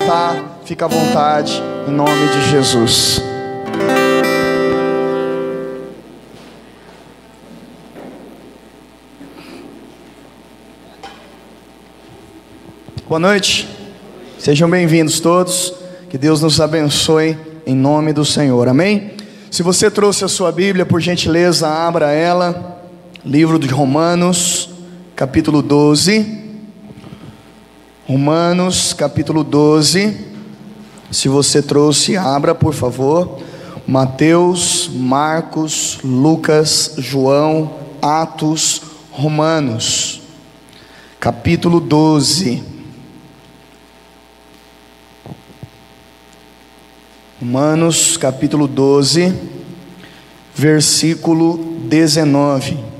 Tá, fica à vontade, em nome de Jesus. Boa noite, sejam bem-vindos todos, que Deus nos abençoe em nome do Senhor, amém? Se você trouxe a sua Bíblia, por gentileza, abra ela, livro de Romanos, capítulo 12, Romanos, capítulo 12, se você trouxe, abra por favor, Mateus, Marcos, Lucas, João, Atos, Romanos, capítulo 12, Romanos, capítulo 12, versículo 19.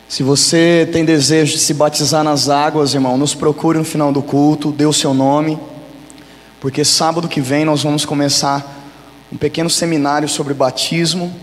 Se você tem desejo de se batizar nas águas, irmão, nos procure no final do culto, dê o seu nome, porque sábado que vem nós vamos começar um pequeno seminário sobre batismo,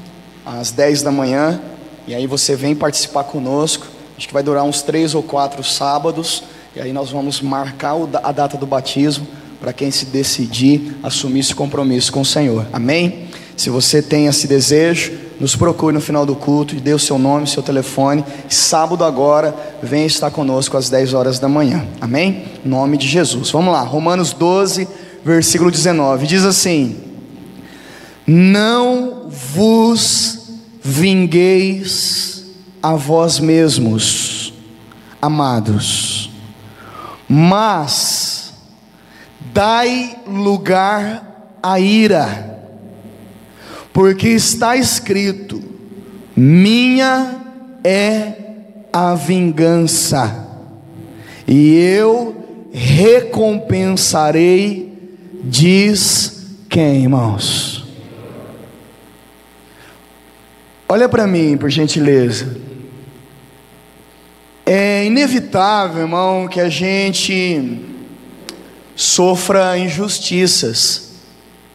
às 10 da manhã, e aí você vem participar conosco. Acho que vai durar uns 3 ou 4 sábados, e aí nós vamos marcar a data do batismo, para quem se decidir assumir esse compromisso com o Senhor, amém? Se você tem esse desejo, nos procure no final do culto, e dê o seu nome, seu telefone, sábado agora, venha estar conosco às 10 horas da manhã, amém? Em nome de Jesus, vamos lá, Romanos 12, versículo 19, diz assim: não vos vingueis a vós mesmos, amados, mas dai lugar à ira, porque está escrito: minha é a vingança, e eu recompensarei, diz quem, irmãos? Olha para mim, por gentileza. É inevitável, irmão, que a gente sofra injustiças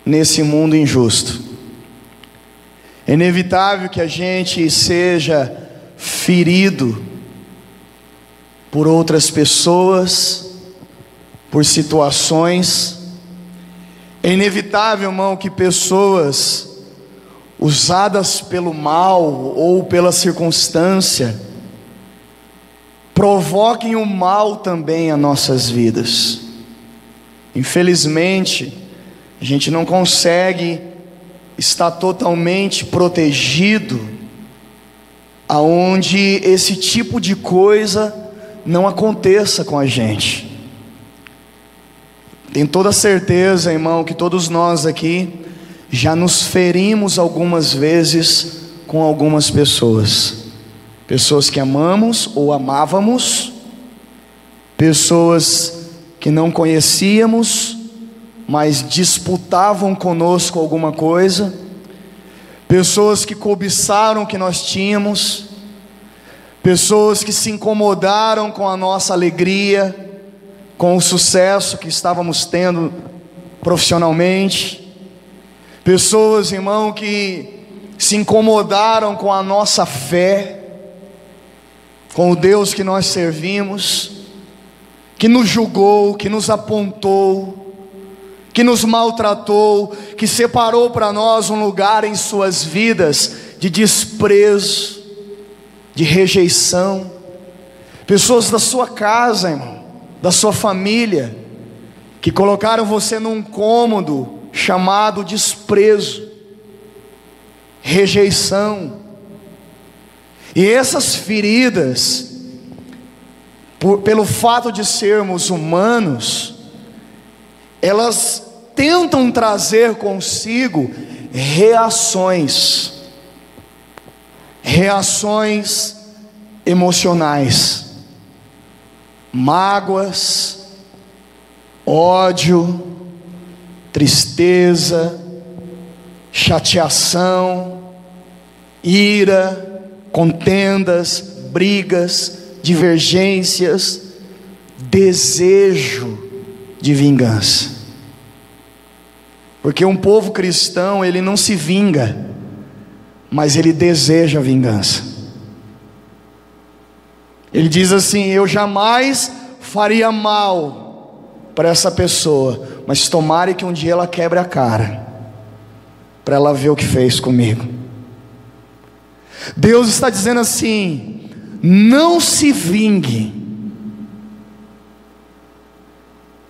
nesse mundo injusto. É inevitável que a gente seja ferido por outras pessoas, por situações. É inevitável, irmão, que pessoas usadas pelo mal ou pela circunstância provoquem o mal também a nossas vidas. Infelizmente, a gente não consegue estar totalmente protegido aonde esse tipo de coisa não aconteça com a gente. Tenho toda certeza, irmão, que todos nós aqui já nos ferimos algumas vezes com algumas pessoas. Pessoas que amamos ou amávamos, pessoas que não conhecíamos, mas disputavam conosco alguma coisa, pessoas que cobiçaram o que nós tínhamos, pessoas que se incomodaram com a nossa alegria, com o sucesso que estávamos tendo profissionalmente, pessoas, irmão, que se incomodaram com a nossa fé, com o Deus que nós servimos, que nos julgou, que nos apontou, que nos maltratou, que separou para nós um lugar em suas vidas de desprezo, de rejeição. Pessoas da sua casa, irmão, da sua família, que colocaram você num cômodo chamado desprezo, rejeição. E essas feridas, pelo fato de sermos humanos, elas tentam trazer consigo reações emocionais, mágoas, ódio, tristeza, chateação, ira, contendas, brigas, divergências, desejo de vingança. Porque um povo cristão, ele não se vinga, mas ele deseja vingança. Ele diz assim: eu jamais faria mal para essa pessoa, mas tomara que um dia ela quebre a cara, para ela ver o que fez comigo. Deus está dizendo assim: não se vingue,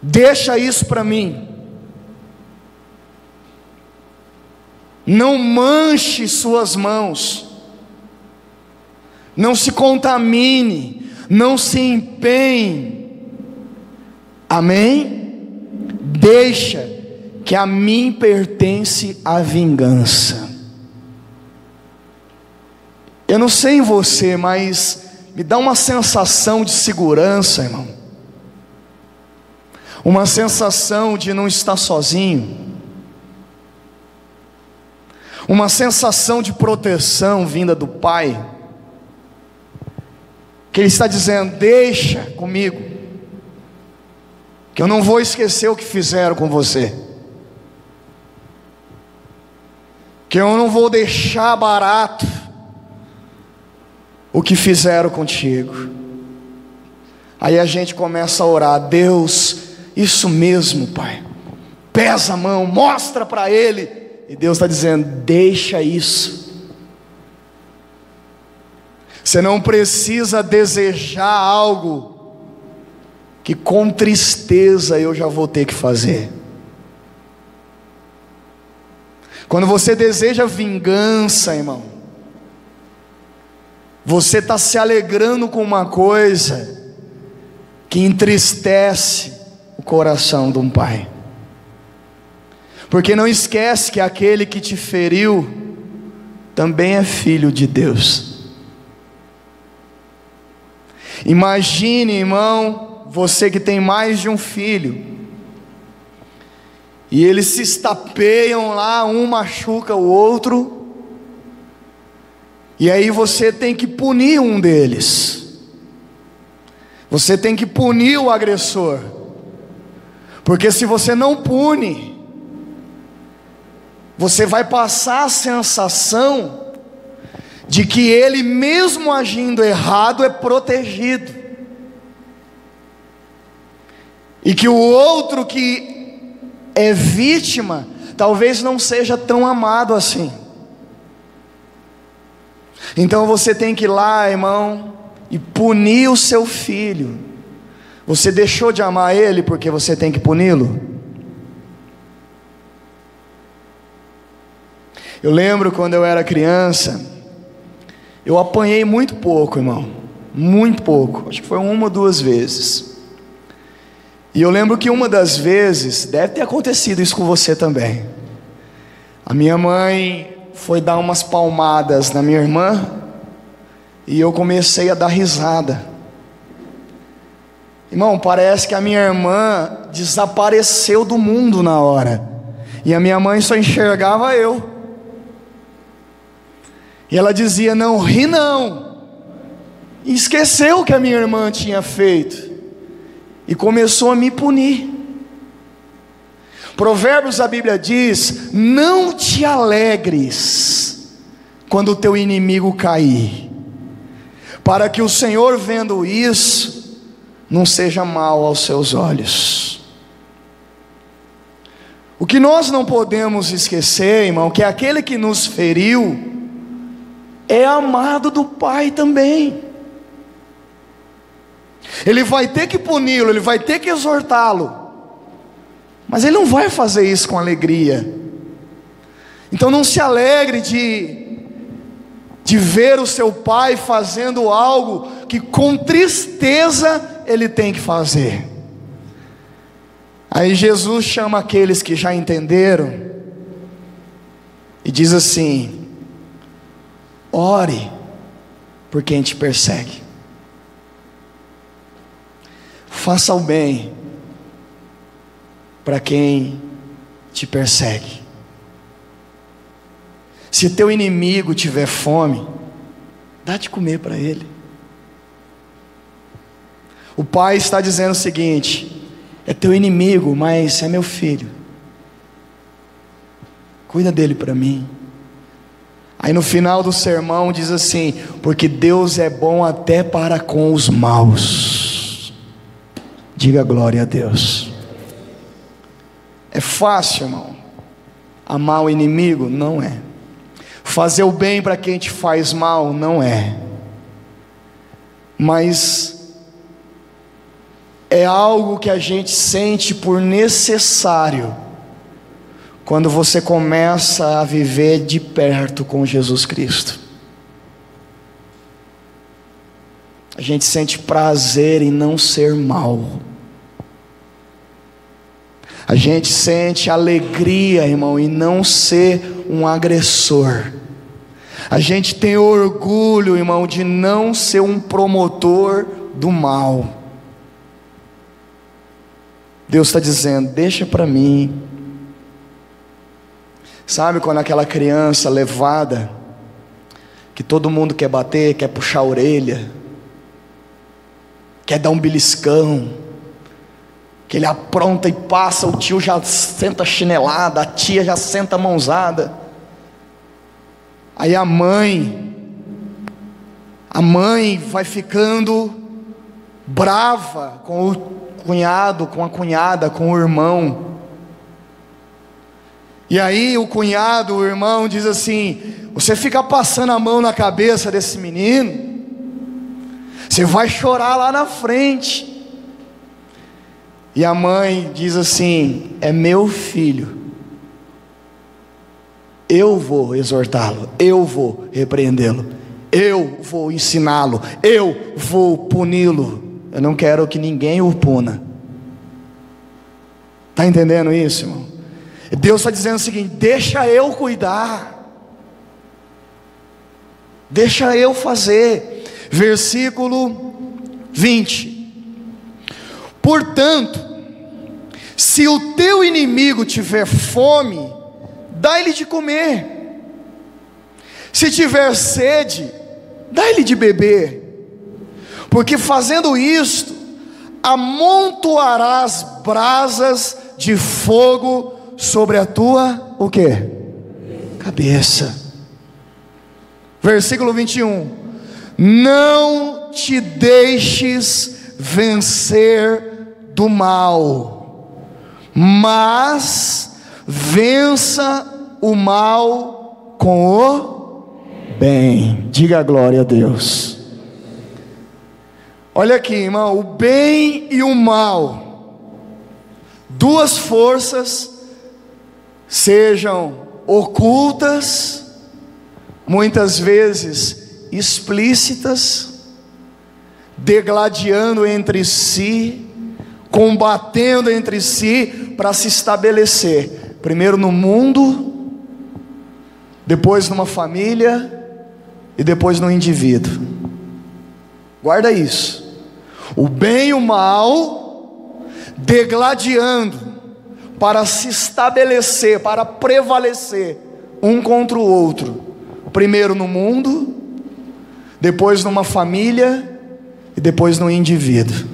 deixa isso para mim. Não manche suas mãos, não se contamine, não se empenhe. Amém? Deixa que a mim pertence a vingança. Eu não sei em você, mas me dá uma sensação de segurança, irmão, uma sensação de não estar sozinho, uma sensação de proteção vinda do Pai, que Ele está dizendo: deixa comigo, que eu não vou esquecer o que fizeram com você, que eu não vou deixar barato o que fizeram contigo. Aí a gente começa a orar: Deus, isso mesmo, Pai, pesa a mão, mostra para ele. E Deus está dizendo: deixa isso. Você não precisa desejar algo que com tristeza eu já vou ter que fazer. Quando você deseja vingança, irmão, você está se alegrando com uma coisa que entristece o coração de um pai. Porque não esquece que aquele que te feriu também é filho de Deus. Imagine, irmão, você que tem mais de um filho, e eles se estapeiam lá, um machuca o outro, e aí você tem que punir um deles, você tem que punir o agressor, porque se você não pune, você vai passar a sensação de que ele, mesmo agindo errado, é protegido, e que o outro que é vítima talvez não seja tão amado assim. Então você tem que ir lá, irmão, e punir o seu filho. Você deixou de amar ele porque você tem que puni-lo? Eu lembro quando eu era criança, eu apanhei muito pouco, irmão, muito pouco, acho que foi uma ou duas vezes. E eu lembro que uma das vezes, deve ter acontecido isso com você também, a minha mãe foi dar umas palmadas na minha irmã, e eu comecei a dar risada. Irmão, parece que a minha irmã desapareceu do mundo na hora, e a minha mãe só enxergava eu. E ela dizia: não ri não. E esqueceu o que a minha irmã tinha feito, e começou a me punir. Provérbios, a Bíblia diz: não te alegres quando o teu inimigo cair, para que o Senhor, vendo isso, não seja mal aos seus olhos. O que nós não podemos esquecer, irmão, que aquele que nos feriu é amado do Pai também. Ele vai ter que puni-lo, ele vai ter que exortá-lo, mas ele não vai fazer isso com alegria. Então não se alegre de ver o seu pai fazendo algo que com tristeza ele tem que fazer. Aí Jesus chama aqueles que já entenderam e diz assim: ore por quem te persegue, faça o bem para quem te persegue. Se teu inimigo tiver fome, dá de comer para ele. O pai está dizendo o seguinte: é teu inimigo, mas é meu filho, cuida dele para mim. Aí no final do sermão diz assim: porque Deus é bom até para com os maus. Diga glória a Deus. É fácil, irmão, amar o inimigo? Não é. Fazer o bem para quem te faz mal? Não é. Mas é algo que a gente sente por necessário quando você começa a viver de perto com Jesus Cristo. A gente sente prazer em não ser mal. A gente sente alegria, irmão, em não ser um agressor. A gente tem orgulho, irmão, de não ser um promotor do mal. Deus está dizendo: deixa para mim. Sabe quando aquela criança levada, que todo mundo quer bater, quer puxar a orelha, quer dar um beliscão, que ele apronta e passa, o tio já senta chinelada, a tia já senta mãozada. Aí a mãe vai ficando brava com o cunhado, com a cunhada, com o irmão. E aí o cunhado, o irmão diz assim: você fica passando a mão na cabeça desse menino, você vai chorar lá na frente. E a mãe diz assim: é meu filho, eu vou exortá-lo, eu vou repreendê-lo, eu vou ensiná-lo, eu vou puni-lo. Eu não quero que ninguém o puna. Está entendendo isso, irmão? Deus está dizendo o seguinte: deixa eu cuidar, deixa eu fazer. Versículo 20: portanto, se o teu inimigo tiver fome, dá-lhe de comer. Se tiver sede, dá-lhe de beber. Porque fazendo isto, amontoarás brasas de fogo sobre a tua, o quê? Cabeça. Versículo 21: não te deixes vencer do mal, mas vença o mal com o bem. Diga glória a Deus. Olha aqui, irmão, o bem e o mal, duas forças, sejam ocultas, muitas vezes explícitas, degladiando entre si, combatendo entre si para se estabelecer, primeiro no mundo, depois numa família e depois no indivíduo. Guarda isso. O bem e o mal degladiando para se estabelecer, para prevalecer um contra o outro, primeiro no mundo, depois numa família e depois no indivíduo.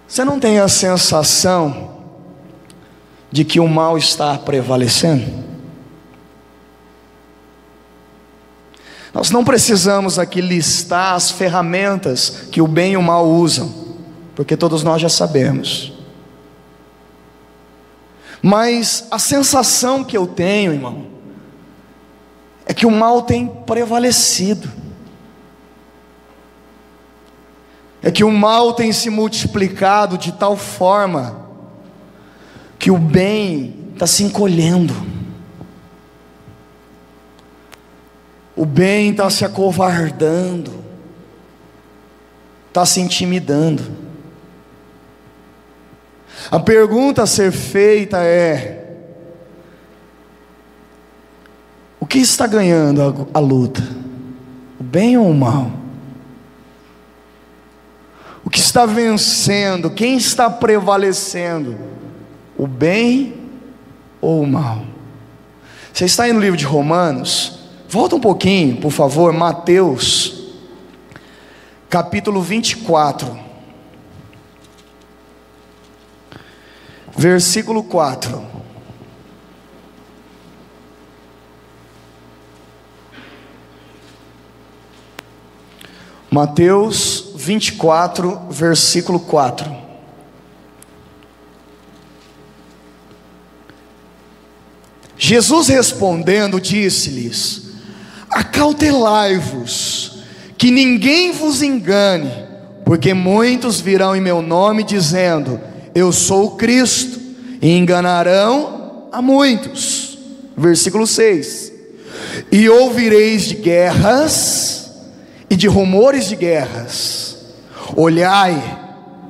Você não tem a sensação de que o mal está prevalecendo? Nós não precisamos aqui listar as ferramentas que o bem e o mal usam, porque todos nós já sabemos. Mas a sensação que eu tenho, irmão, é que o mal tem prevalecido, é que o mal tem se multiplicado de tal forma que o bem está se encolhendo, o bem está se acovardando, está se intimidando. A pergunta a ser feita é: o que está ganhando a luta? O bem ou o mal? O que está vencendo? Quem está prevalecendo? O bem ou o mal? Você está aí no livro de Romanos? Volta um pouquinho, por favor, Mateus, capítulo 24, versículo 4. Mateus 24, versículo 4. Jesus respondendo disse-lhes: acautelai-vos, que ninguém vos engane, porque muitos virão em meu nome dizendo: eu sou o Cristo, e enganarão a muitos. Versículo 6: e ouvireis de guerras e de rumores de guerras. Olhai,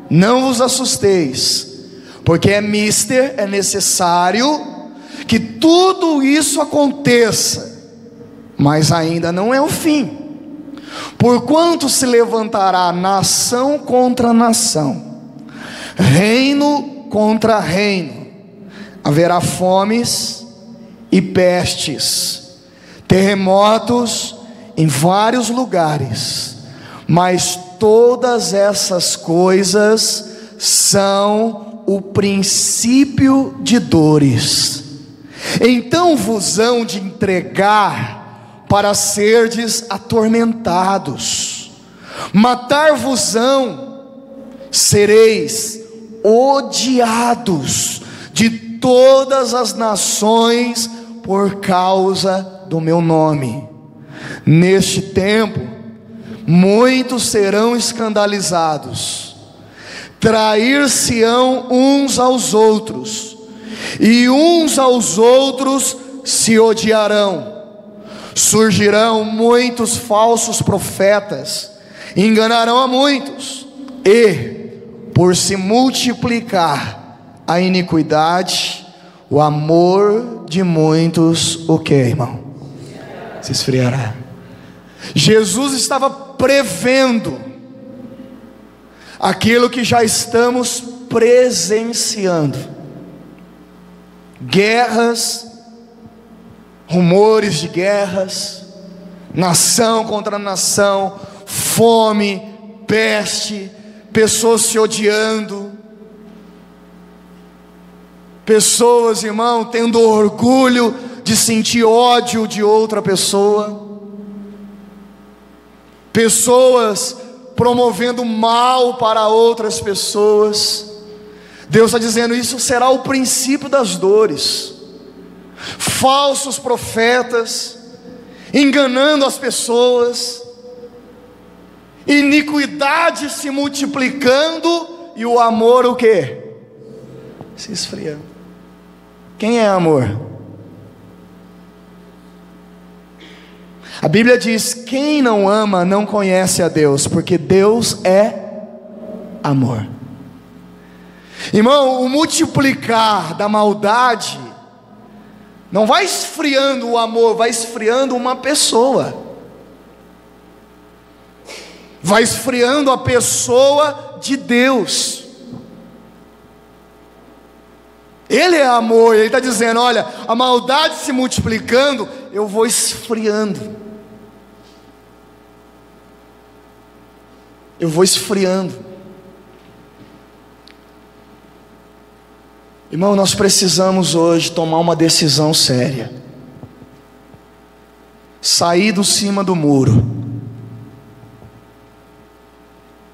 não vos assusteis, porque é necessário que tudo isso aconteça, mas ainda não é o fim. Porquanto se levantará nação contra nação, reino contra reino, haverá fomes e pestes, terremotos em vários lugares, mas todas essas coisas são o princípio de dores. Então vos hão de entregar para serdes atormentados, matar-vos-ão, sereis odiados de todas as nações por causa do meu nome. Neste tempo, muitos serão escandalizados, trair-se-ão uns aos outros, e uns aos outros se odiarão. Surgirão muitos falsos profetas, enganarão a muitos, e por se multiplicar a iniquidade, o amor de muitos, o que, irmão? Se esfriará. Jesus estava prevendo aquilo que já estamos presenciando: guerras, rumores de guerras, nação contra nação, fome, peste, pessoas se odiando, pessoas, irmão, tendo orgulho de sentir ódio de outra pessoa, pessoas promovendo mal para outras pessoas. Deus está dizendo: isso será o princípio das dores. Falsos profetas enganando as pessoas, iniquidade se multiplicando, e o amor o quê? Se esfriando. Quem é amor? A Bíblia diz: quem não ama não conhece a Deus, porque Deus é amor. Irmão, o multiplicar da maldade não vai esfriando o amor, vai esfriando uma pessoa, vai esfriando a pessoa de Deus. Ele é amor, ele está dizendo: olha, a maldade se multiplicando, eu vou esfriando, eu vou esfriando. Irmão, nós precisamos hoje tomar uma decisão séria, sair do cima do muro.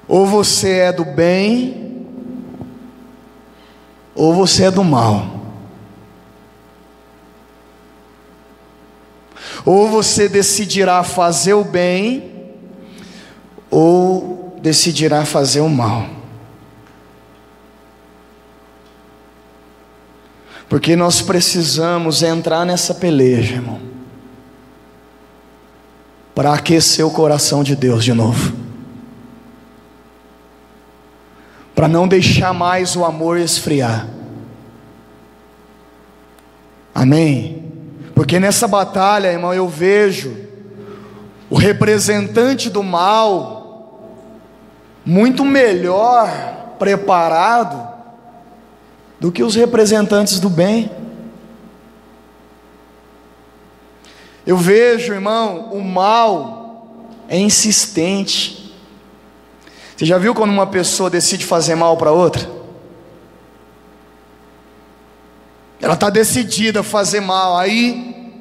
Ou você é do bem, ou você é do mal. Ou você decidirá fazer o bem, ou decidirá fazer o mal. Porque nós precisamos entrar nessa peleja, irmão, para aquecer o coração de Deus de novo, para não deixar mais o amor esfriar. Amém? Porque nessa batalha, irmão, eu vejo o representante do mal muito melhor preparado do que os representantes do bem. Eu vejo, irmão, o mal é insistente. Você já viu quando uma pessoa decide fazer mal para outra? Ela está decidida a fazer mal, aí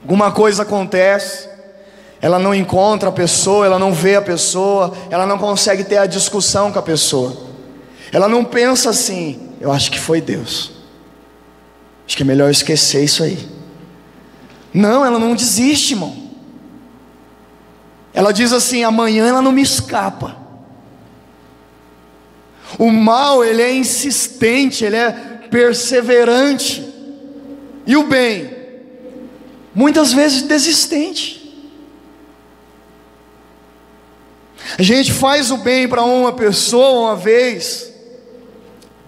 alguma coisa acontece, ela não encontra a pessoa, ela não vê a pessoa, ela não consegue ter a discussão com a pessoa. Ela não pensa assim: eu acho que foi Deus, acho que é melhor esquecer isso aí. Não, ela não desiste, irmão. Ela diz assim: amanhã ela não me escapa. O mal, ele é insistente, ele é perseverante. E o bem, muitas vezes desistente. A gente faz o bem para uma pessoa uma vez,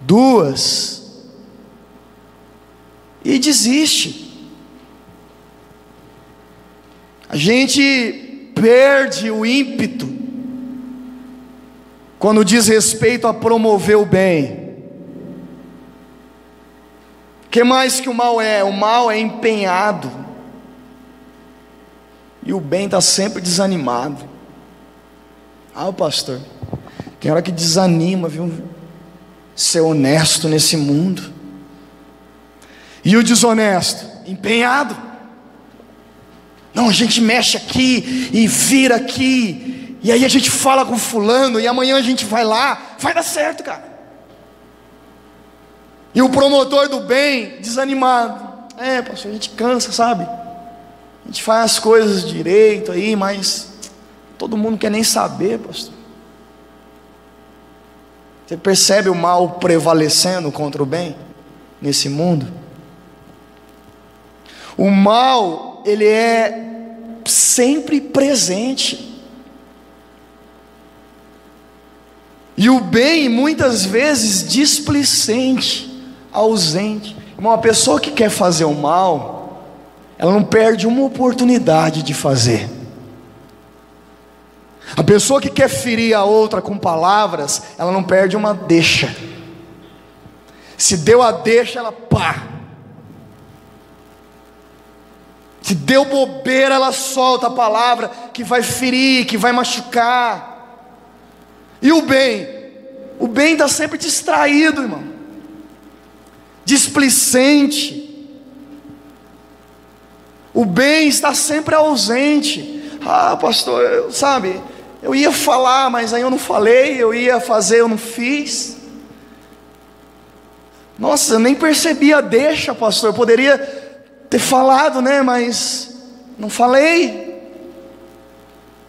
duas, e desiste. A gente perde o ímpeto quando diz respeito a promover o bem. O que mais que o mal é? O mal é empenhado, e o bem está sempre desanimado. Ah, pastor, tem hora que desanima, viu? Ser honesto nesse mundo. E o desonesto? Empenhado. Não, a gente mexe aqui e vira aqui, e aí a gente fala com fulano, e amanhã a gente vai lá, vai dar certo, cara. E o promotor do bem, desanimado. Pastor, a gente cansa, sabe? A gente faz as coisas direito aí, mas todo mundo quer nem saber, pastor. Você percebe o mal prevalecendo contra o bem nesse mundo? O mal, ele é sempre presente, e o bem muitas vezes displicente, ausente. Uma pessoa que quer fazer o mal, ela não perde uma oportunidade de fazer. A pessoa que quer ferir a outra com palavras, ela não perde uma deixa. Se deu a deixa, ela pá. Se deu bobeira, ela solta a palavra que vai ferir, que vai machucar. E o bem está sempre distraído, irmão, displicente. O bem está sempre ausente. Ah, pastor, sabe, eu ia falar, mas aí eu não falei. Eu ia fazer, eu não fiz. Nossa, eu nem percebi a deixa, pastor. Eu poderia ter falado, né? Mas não falei.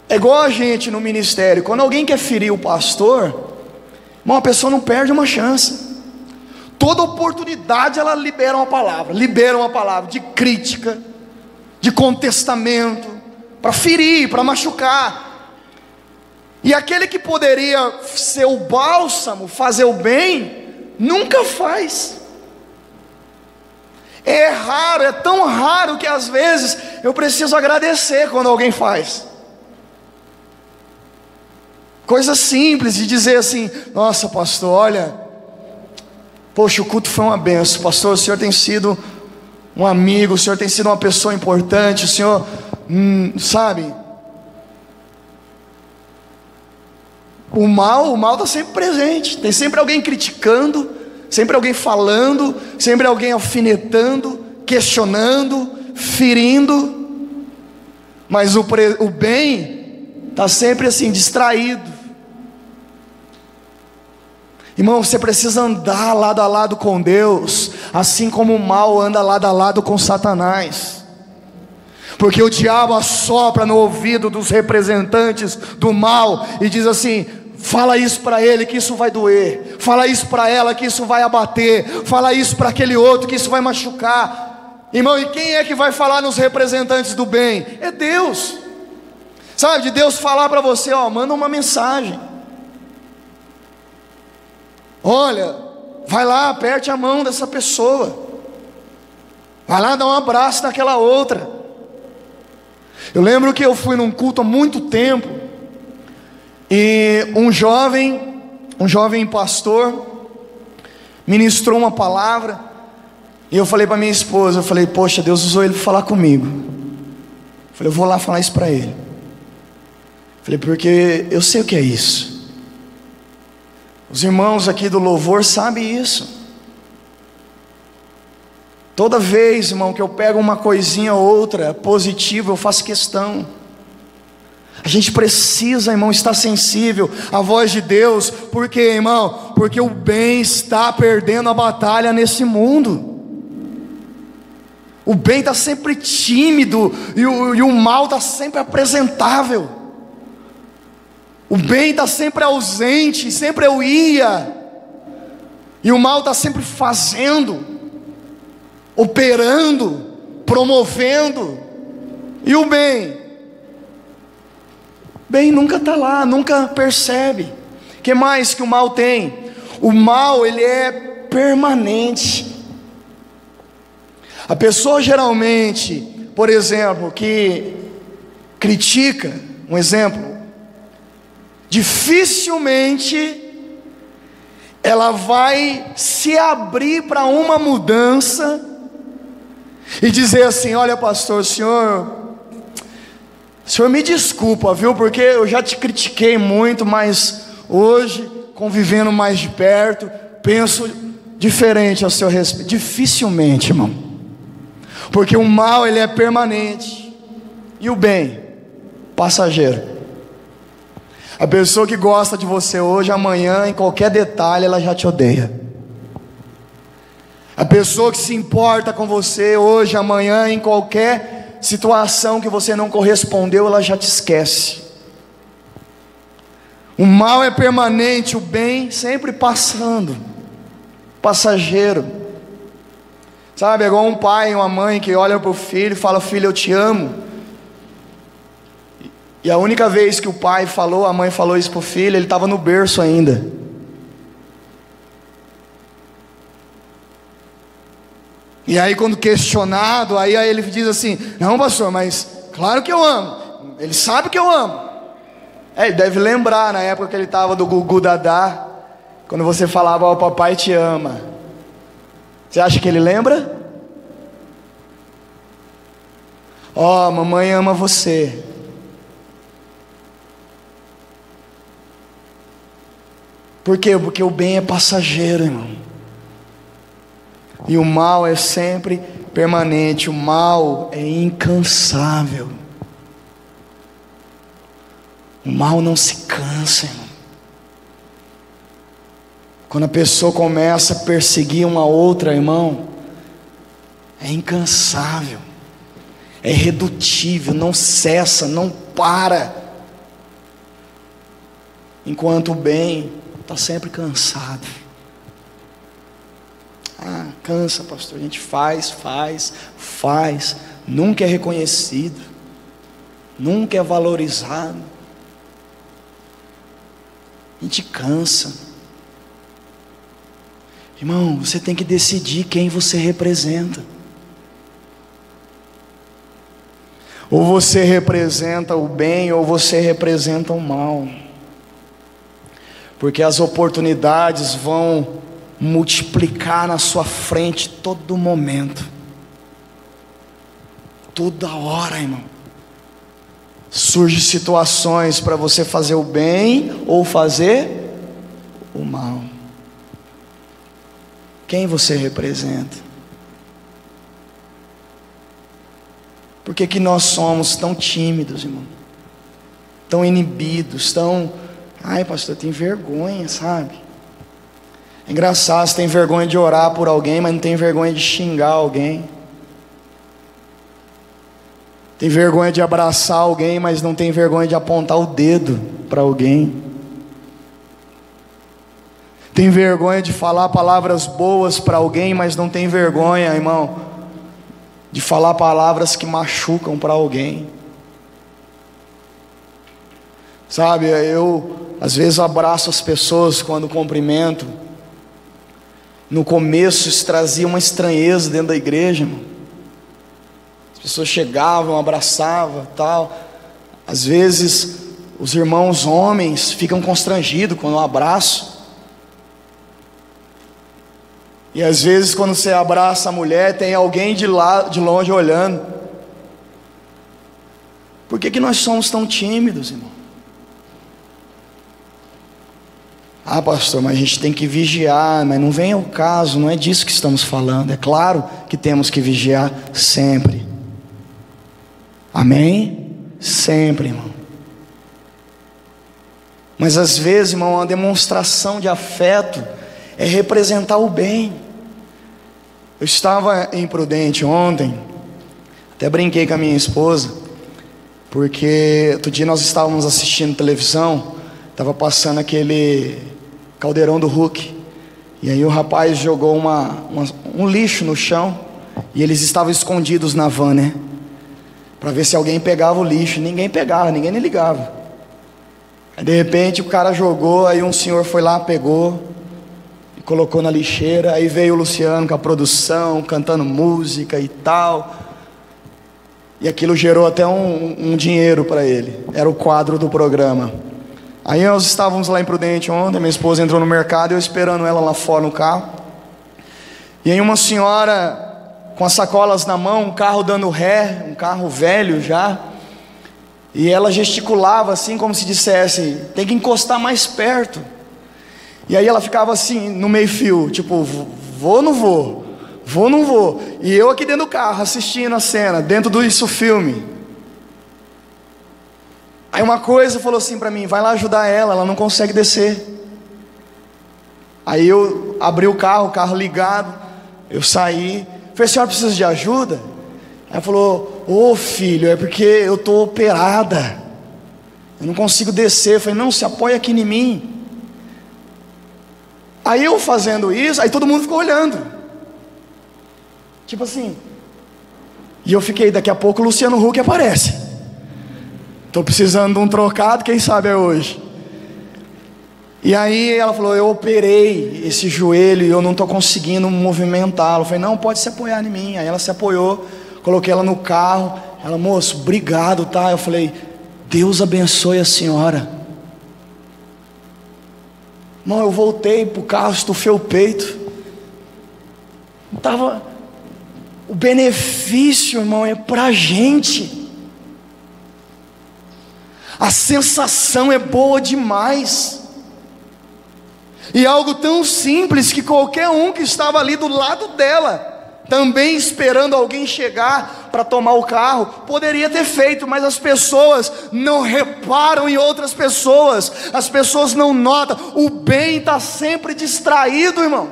É igual a gente no ministério. Quando alguém quer ferir o pastor, uma pessoa não perde uma chance. Toda oportunidade ela libera uma palavra de crítica, de contestamento, para ferir, para machucar. E aquele que poderia ser o bálsamo, fazer o bem, nunca faz. É raro, é tão raro que às vezes eu preciso agradecer quando alguém faz. Coisa simples de dizer assim: nossa, pastor, olha, poxa, o culto foi uma benção. Pastor, o senhor tem sido um amigo, o senhor tem sido uma pessoa importante, o senhor, sabe? O mal está sempre presente. Tem sempre alguém criticando, sempre alguém falando, sempre alguém alfinetando, questionando, ferindo. Mas o bem está sempre assim, distraído. Irmão, você precisa andar lado a lado com Deus, assim como o mal anda lado a lado com Satanás. Porque o diabo assopra no ouvido dos representantes do mal e diz assim: fala isso para ele que isso vai doer, fala isso para ela que isso vai abater, fala isso para aquele outro que isso vai machucar. Irmão, e quem é que vai falar nos representantes do bem? É Deus. Sabe, de Deus falar para você: ó, manda uma mensagem, olha, vai lá, aperte a mão dessa pessoa, vai lá dar um abraço naquela outra. Eu lembro que eu fui num culto há muito tempo, e um jovem pastor ministrou uma palavra, e eu falei para minha esposa, eu falei: poxa, Deus usou ele para falar comigo. Eu falei: eu vou lá falar isso para ele. Eu falei: porque eu sei o que é isso. Os irmãos aqui do louvor sabem isso. Toda vez, irmão, que eu pego uma coisinha ou outra positiva, eu faço questão. A gente precisa, irmão, estar sensível à voz de Deus. Por quê, irmão? Porque o bem está perdendo a batalha nesse mundo. O bem está sempre tímido e o mal está sempre apresentável. O bem está sempre ausente, sempre eu ia. E o mal está sempre fazendo, operando, promovendo. E o bem nunca está lá, nunca percebe. O que mais que o mal tem? O mal, ele é permanente. A pessoa geralmente, por exemplo, que critica, um exemplo, dificilmente ela vai se abrir para uma mudança e dizer assim: olha, pastor, o senhor me desculpa, viu, porque eu já te critiquei muito, mas hoje, convivendo mais de perto, penso diferente a seu respeito. Dificilmente, irmão, porque o mal, ele é permanente, e o bem, passageiro. A pessoa que gosta de você hoje, amanhã, em qualquer detalhe, ela já te odeia. A pessoa que se importa com você hoje, amanhã, em qualquer situação que você não correspondeu, ela já te esquece. O mal é permanente, o bem sempre passando, passageiro. Sabe, é igual um pai e uma mãe que olham para o filho e falam: filho, eu te amo. E a única vez que o pai falou, a mãe falou isso para o filho, ele estava no berço ainda. E aí, quando questionado, aí ele diz assim: não, pastor, mas claro que eu amo. Ele sabe que eu amo. Ele deve lembrar na época que ele estava do Gugu Dadá, quando você falava: ó, papai te ama. Você acha que ele lembra? Ó, mamãe ama você. Por quê? Porque o bem é passageiro, irmão. E o mal é sempre permanente, o mal é incansável. O mal não se cansa, irmão. Quando a pessoa começa a perseguir uma outra, irmão, é incansável, é irredutível, não cessa, não para. Enquanto o bem está sempre cansado. Cansa, pastor, a gente faz, nunca é reconhecido, nunca é valorizado, a gente cansa. Irmão, você tem que decidir quem você representa. Ou você representa o bem, ou você representa o mal, porque as oportunidades vão multiplicar na sua frente todo momento, toda hora, irmão. Surgem situações para você fazer o bem ou fazer o mal. Quem você representa? Por que nós somos tão tímidos, irmão? Tão inibidos, tão... ai, pastor, tem vergonha, sabe? É engraçado, você tem vergonha de orar por alguém, mas não tem vergonha de xingar alguém. Tem vergonha de abraçar alguém, mas não tem vergonha de apontar o dedo para alguém. Tem vergonha de falar palavras boas para alguém, mas não tem vergonha, irmão, de falar palavras que machucam para alguém. Sabe, eu às vezes abraço as pessoas quando cumprimento. No começo isso trazia uma estranheza dentro da igreja, irmão. As pessoas chegavam, abraçavam, tal. Às vezes os irmãos homens ficam constrangidos quando eu abraço. E às vezes quando você abraça a mulher, tem alguém de longe olhando. Por que nós somos tão tímidos, irmão? Ah, pastor, mas a gente tem que vigiar. Mas não vem ao caso, não é disso que estamos falando. É claro que temos que vigiar sempre. Amém? Sempre, irmão. Mas às vezes, irmão, uma demonstração de afeto é representar o bem. Eu estava em Prudente ontem, até brinquei com a minha esposa, porque outro dia nós estávamos assistindo televisão, estava passando aquele Caldeirão do Hulk, e aí o rapaz jogou um lixo no chão, e eles estavam escondidos na van, né? Para ver se alguém pegava o lixo. Ninguém pegava, ninguém nem ligava. Aí de repente o cara jogou, aí um senhor foi lá, pegou e colocou na lixeira. Aí veio o Luciano com a produção, cantando música e tal, e aquilo gerou até um dinheiro para ele. Era o quadro do programa. Aí nós estávamos lá em Prudente ontem, minha esposa entrou no mercado, eu esperando ela lá fora no carro. E aí uma senhora com as sacolas na mão, um carro dando ré, um carro velho já, e ela gesticulava assim como se dissesse: tem que encostar mais perto. E aí ela ficava assim no meio fio, tipo, vou ou não vou? Vou ou não vou? E eu aqui dentro do carro assistindo a cena, dentro do Isso Filme. Aí uma coisa falou assim para mim: vai lá ajudar ela não consegue descer. Aí eu abri o carro ligado, eu saí, falei: a senhora precisa de ajuda? Ela falou: ô filho, é porque eu estou operada, eu não consigo descer. Eu falei: não, se apoia aqui em mim. Aí eu fazendo isso, aí todo mundo ficou olhando, tipo assim, e eu fiquei, daqui a pouco o Luciano Huck aparece. Estou precisando de um trocado, quem sabe é hoje. E aí ela falou: eu operei esse joelho e eu não estou conseguindo movimentá-lo. Eu falei: não, pode se apoiar em mim. Aí ela se apoiou, coloquei ela no carro. Ela: moço, obrigado, tá? Eu falei: Deus abençoe a senhora. Irmão, eu voltei para o carro, estufei o peito. O benefício, irmão, é para a gente. A sensação é boa demais. E algo tão simples que qualquer um que estava ali do lado dela, também esperando alguém chegar para tomar o carro, poderia ter feito. Mas as pessoas não reparam em outras pessoas, as pessoas não notam. O bem está sempre distraído, irmão.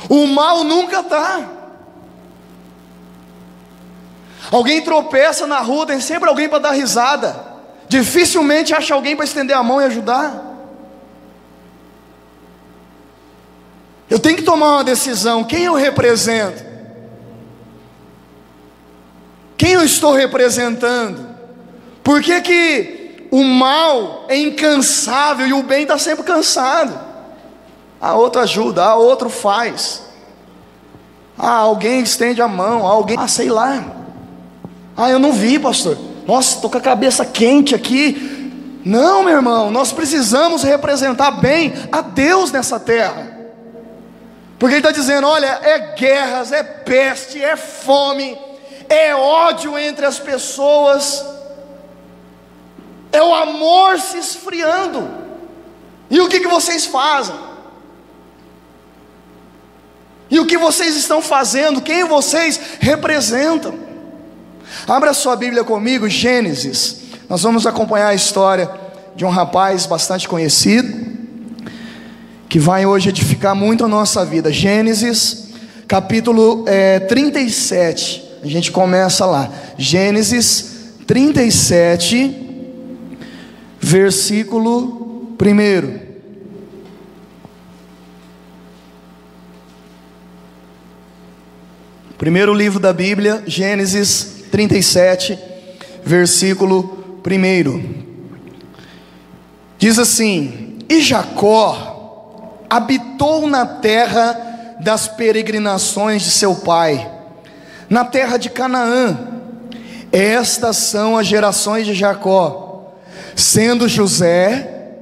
O mal nunca está. Alguém tropeça na rua, tem sempre alguém para dar risada. Dificilmente acha alguém para estender a mão e ajudar. Eu tenho que tomar uma decisão. Quem eu represento? Quem eu estou representando? Por que o mal é incansável e o bem está sempre cansado? A outro ajuda, a outro faz. Alguém estende a mão, alguém, sei lá. Eu não vi, pastor. Nossa, estou com a cabeça quente aqui. Não, meu irmão, nós precisamos representar bem a Deus nessa terra. Porque Ele está dizendo: olha, é guerras, é peste, é fome, é ódio entre as pessoas, é o amor se esfriando. E o que vocês fazem? E o que vocês estão fazendo? Quem vocês representam? Abra sua Bíblia comigo, Gênesis. Nós vamos acompanhar a história de um rapaz bastante conhecido, que vai hoje edificar muito a nossa vida. Gênesis, capítulo 37. A gente começa lá. Gênesis 37, versículo 1. Primeiro livro da Bíblia, Gênesis 37, versículo 1. Diz assim: e Jacó habitou na terra das peregrinações de seu pai, na terra de Canaã. Estas são as gerações de Jacó. Sendo José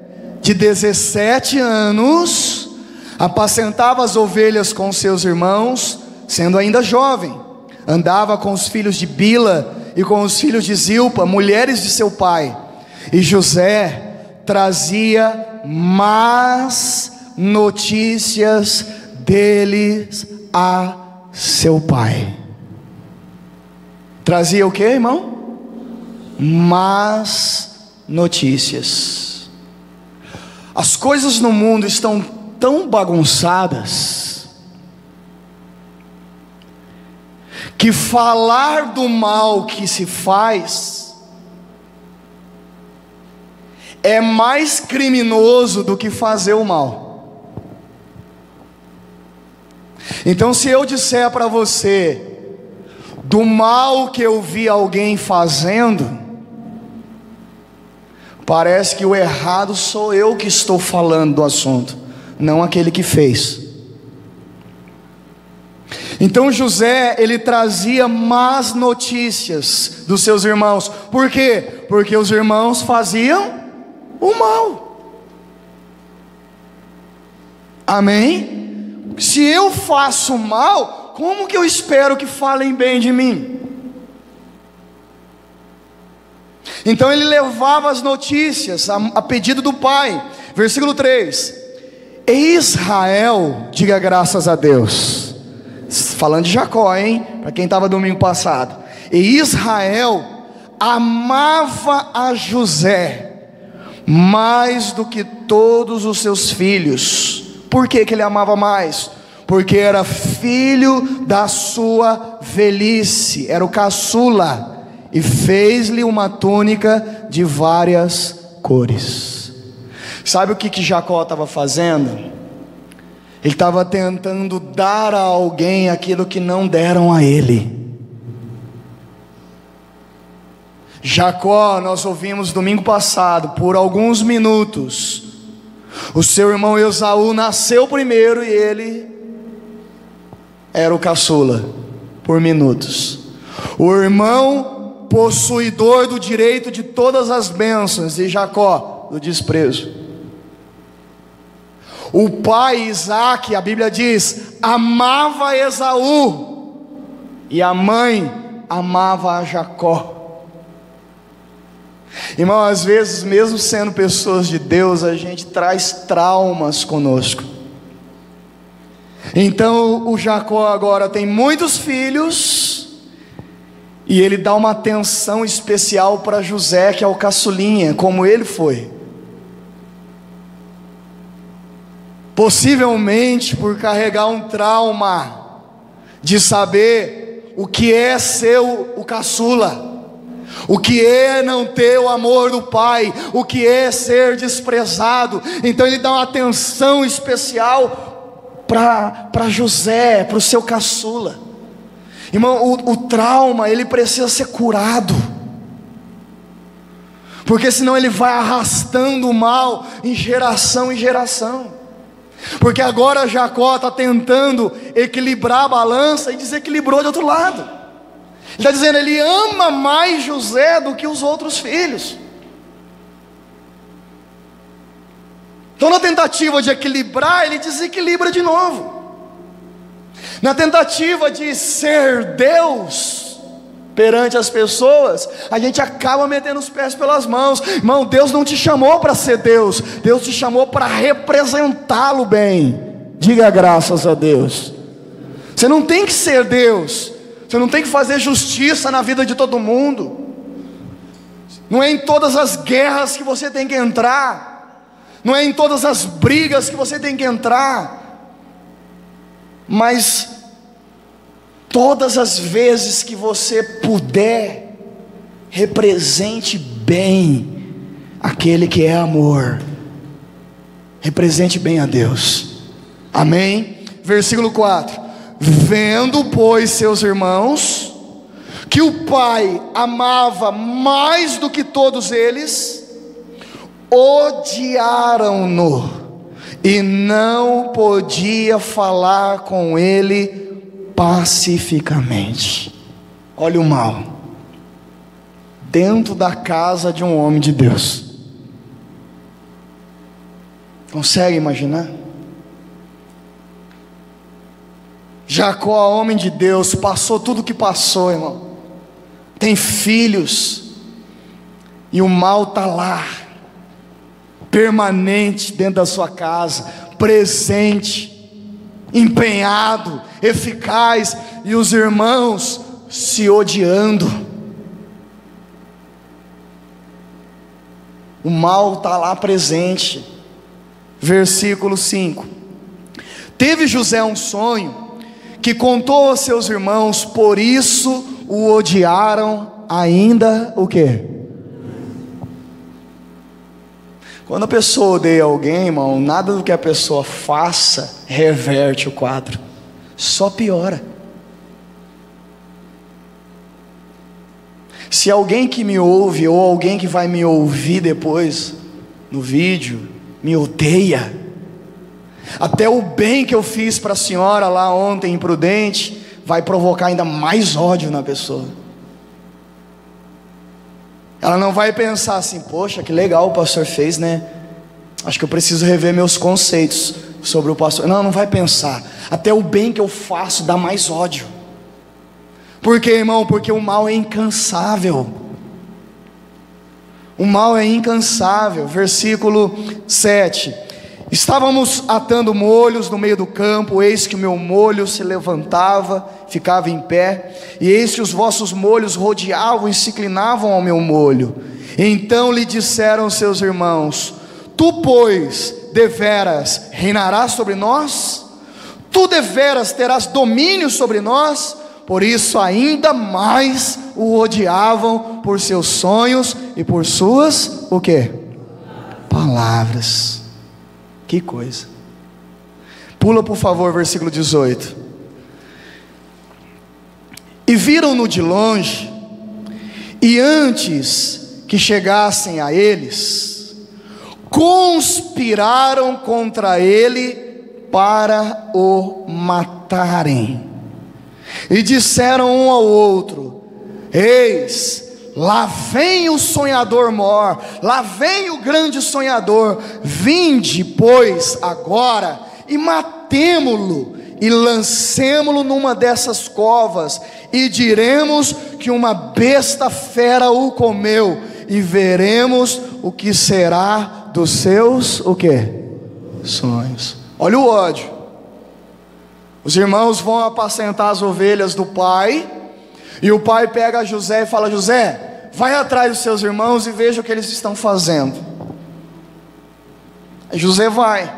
de 17 anos, apacentava as ovelhas com seus irmãos, sendo ainda jovem. Andava com os filhos de Bila e com os filhos de Zilpa, mulheres de seu pai. E José trazia más notícias deles a seu pai. Trazia o que, irmão? más notícias. As coisas no mundo estão tão bagunçadas que falar do mal que se faz é mais criminoso do que fazer o mal. Então, se eu disser para você do mal que eu vi alguém fazendo, parece que o errado sou eu que estou falando do assunto, não aquele que fez. Então José, ele trazia más notícias dos seus irmãos. Por quê? Porque os irmãos faziam o mal. Amém? Se eu faço mal, como que eu espero que falem bem de mim? Então ele levava as notícias a pedido do pai. Versículo 3: E Israel, diga graças a Deus, falando de Jacó, hein? Para quem estava domingo passado. E Israel amava a José mais do que todos os seus filhos. Por que ele amava mais? Porque era filho da sua velhice, era o caçula, e fez-lhe uma túnica de várias cores. Sabe o que Jacó estava fazendo? Ele estava tentando dar a alguém aquilo que não deram a ele. Jacó, nós ouvimos domingo passado, por alguns minutos, o seu irmão Esaú nasceu primeiro e ele era o caçula, por minutos. O irmão possuidor do direito de todas as bênçãos, e Jacó, do desprezo. O pai Isaque, a Bíblia diz, amava Esaú, e a mãe amava a Jacó. Irmão, às vezes, mesmo sendo pessoas de Deus, a gente traz traumas conosco. Então o Jacó agora tem muitos filhos, e ele dá uma atenção especial para José, que é o caçulinha, como ele foi. Possivelmente por carregar um trauma de saber o que é ser o caçula, o que é não ter o amor do pai, o que é ser desprezado. Então ele dá uma atenção especial para José, para o seu caçula. Irmão, o trauma, ele precisa ser curado, porque senão ele vai arrastando o mal em geração em geração. Porque agora Jacó está tentando equilibrar a balança e desequilibrou de outro lado. Ele está dizendo, ele ama mais José do que os outros filhos. Então na tentativa de equilibrar, ele desequilibra de novo. Na tentativa de ser Deus perante as pessoas, a gente acaba metendo os pés pelas mãos. Irmão, Deus não te chamou para ser Deus, Deus te chamou para representá-lo bem. Diga graças a Deus. Você não tem que ser Deus, você não tem que fazer justiça na vida de todo mundo. Não é em todas as guerras que você tem que entrar, não é em todas as brigas que você tem que entrar, mas todas as vezes que você puder, represente bem aquele que é amor, represente bem a Deus. Amém? Versículo 4: Vendo, pois, seus irmãos que o pai amava mais do que todos eles, odiaram-no, e não podia falar com ele pacificamente. Olha o mal dentro da casa de um homem de Deus. Consegue imaginar? Jacó, homem de Deus, passou tudo o que passou, irmão. Tem filhos, e o mal está lá, permanente dentro da sua casa, presente, empenhado, eficaz, e os irmãos se odiando. O mal está lá presente. Versículo 5: Teve José um sonho, que contou aos seus irmãos, por isso o odiaram ainda o quê? Quando a pessoa odeia alguém, irmão, nada do que a pessoa faça reverte o quadro, só piora. Se alguém que me ouve, ou alguém que vai me ouvir depois, no vídeo, me odeia, até o bem que eu fiz para a senhora lá ontem, imprudente, vai provocar ainda mais ódio na pessoa. Ela não vai pensar assim, poxa, que legal o pastor fez, né? Acho que eu preciso rever meus conceitos sobre o pastor. Não, não vai pensar. Até o bem que eu faço dá mais ódio. Por quê, irmão? Porque o mal é incansável. O mal é incansável. Versículo 7: Estávamos atando molhos no meio do campo, eis que o meu molho se levantava, ficava em pé, e eis que os vossos molhos rodeavam e se inclinavam ao meu molho. Então lhe disseram seus irmãos: Tu, pois, deveras reinarás sobre nós? Tu deveras terás domínio sobre nós? Por isso ainda mais o odiavam por seus sonhos e por suas, o quê? Palavras. Que coisa. Pula por favor, versículo 18. E viram-no de longe, e antes que chegassem a eles, conspiraram contra ele para o matarem. E disseram um ao outro: Eis, lá vem o sonhador mor, lá vem o grande sonhador. Vinde, pois, agora e matemo-lo, e lancemo-lo numa dessas covas, e diremos que uma besta fera o comeu, e veremos o que será dos seus, o quê? Sonhos. Olha o ódio. Os irmãos vão apacentar as ovelhas do pai, e o pai pega José e fala: José, vai atrás dos seus irmãos e veja o que eles estão fazendo. José vai.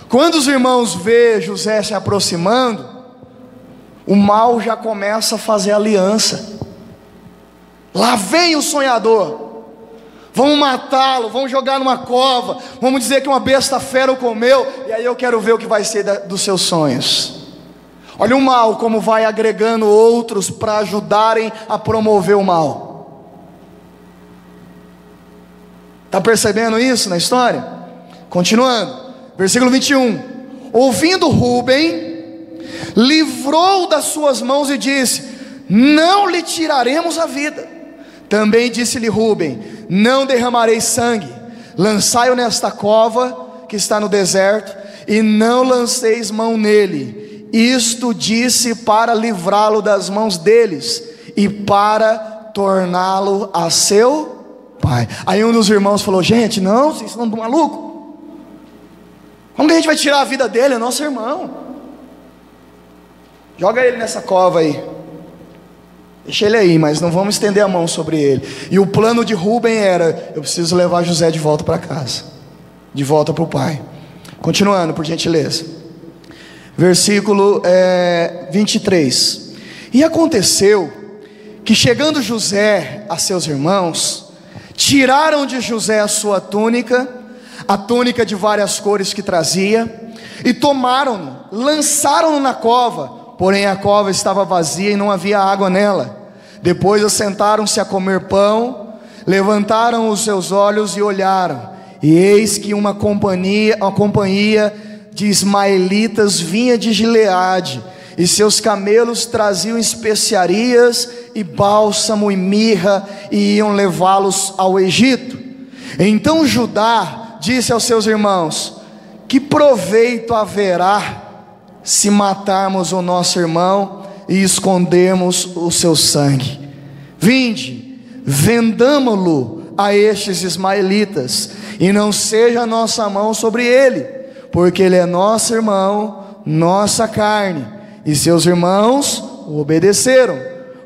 Quando os irmãos vê José se aproximando, o mal já começa a fazer aliança. Lá vem o sonhador, vamos matá-lo, vamos jogar numa cova, vamos dizer que uma besta fera o comeu, e aí eu quero ver o que vai ser dos seus sonhos. Olha o mal como vai agregando outros para ajudarem a promover o mal. Está percebendo isso na história? Continuando, versículo 21. Ouvindo Rúben, livrou das suas mãos e disse: Não lhe tiraremos a vida. Também disse-lhe Rúben: Não derramarei sangue, lançai-o nesta cova que está no deserto, e não lanceis mão nele. Isto disse para livrá-lo das mãos deles, e para torná-lo a seu pai. Aí um dos irmãos falou: Gente, não, vocês estão maluco? Como que a gente vai tirar a vida dele? É nosso irmão. Joga ele nessa cova aí, deixa ele aí, mas não vamos estender a mão sobre ele. E o plano de Rúben era: eu preciso levar José de volta para casa, de volta para o pai. Continuando, por gentileza. Versículo 23. E aconteceu que, chegando José a seus irmãos, tiraram de José a sua túnica, a túnica de várias cores que trazia, e tomaram-no, lançaram-no na cova, porém a cova estava vazia e não havia água nela. Depois assentaram-se a comer pão, levantaram os seus olhos e olharam, e eis que uma companhia de ismaelitas vinha de Gileade, e seus camelos traziam especiarias e bálsamo e mirra, e iam levá-los ao Egito. Então Judá disse aos seus irmãos: Que proveito haverá se matarmos o nosso irmão e escondermos o seu sangue? Vinde, vendamo-lo a estes ismaelitas, e não seja a nossa mão sobre ele, porque ele é nosso irmão, nossa carne. E seus irmãos o obedeceram.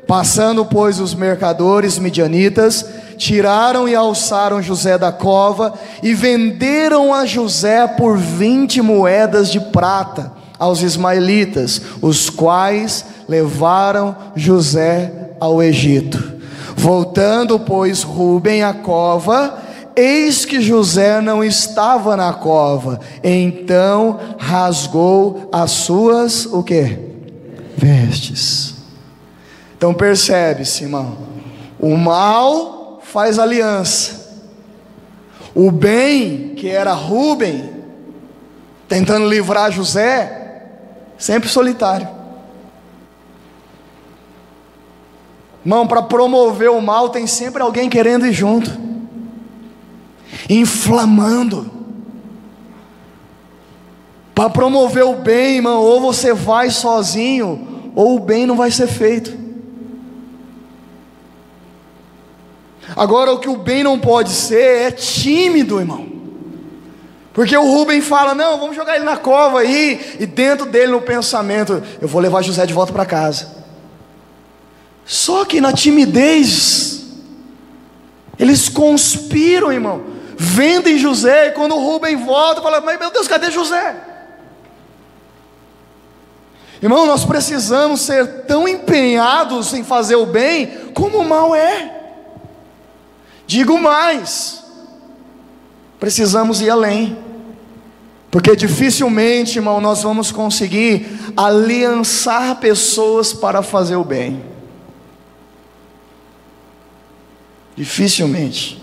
Passando, pois, os mercadores midianitas, tiraram e alçaram José da cova e venderam a José por 20 moedas de prata aos ismaelitas, os quais levaram José ao Egito. Voltando, pois, Rúben à cova, eis que José não estava na cova. Então rasgou as suas, o quê? Vestes. Então percebe-se, irmão, o mal faz aliança. O bem, que era Rúben, tentando livrar José, sempre solitário. Irmão, para promover o mal tem sempre alguém querendo ir junto, inflamando. Para promover o bem, irmão, ou você vai sozinho, ou o bem não vai ser feito. Agora, o que o bem não pode ser é tímido, irmão. Porque o Rúben fala: não, vamos jogar ele na cova aí. E dentro dele, no pensamento: eu vou levar José de volta para casa. Só que na timidez, eles conspiram, irmão, vendem José. E quando o Rúben volta, fala: mas meu Deus, cadê José? Irmão, nós precisamos ser tão empenhados em fazer o bem como o mal é. Digo mais, precisamos ir além, porque dificilmente, irmão, nós vamos conseguir aliançar pessoas para fazer o bem. Dificilmente.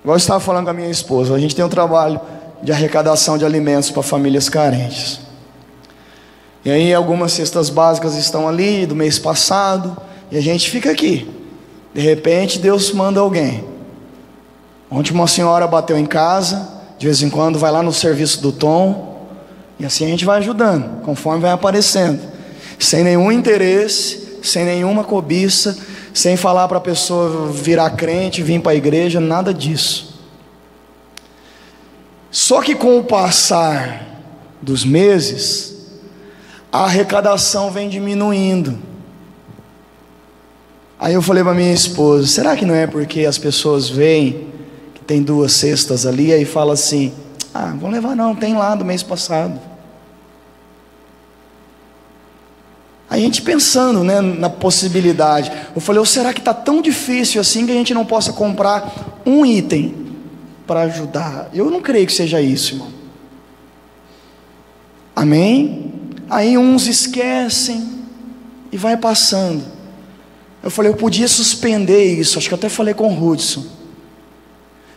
Igual eu estava falando com a minha esposa, a gente tem um trabalho de arrecadação de alimentos para famílias carentes. E aí algumas cestas básicas estão ali do mês passado, e a gente fica aqui. De repente Deus manda alguém. Ontem uma senhora bateu em casa, de vez em quando vai lá no serviço do Tom, e assim a gente vai ajudando, conforme vai aparecendo, sem nenhum interesse, sem nenhuma cobiça, sem falar para a pessoa virar crente, vir para a igreja, nada disso. Só que com o passar dos meses, a arrecadação vem diminuindo. Aí eu falei para minha esposa: será que não é porque as pessoas veem que tem 2 cestas ali, aí fala assim: ah, vamos levar não, tem lá do mês passado. Aí a gente pensando, né, na possibilidade, eu falei: ou será que está tão difícil assim que a gente não possa comprar um item para ajudar? Eu não creio que seja isso, irmão. Amém? Aí uns esquecem e vai passando. Eu falei: eu podia suspender isso. Acho que eu até falei com o Hudson.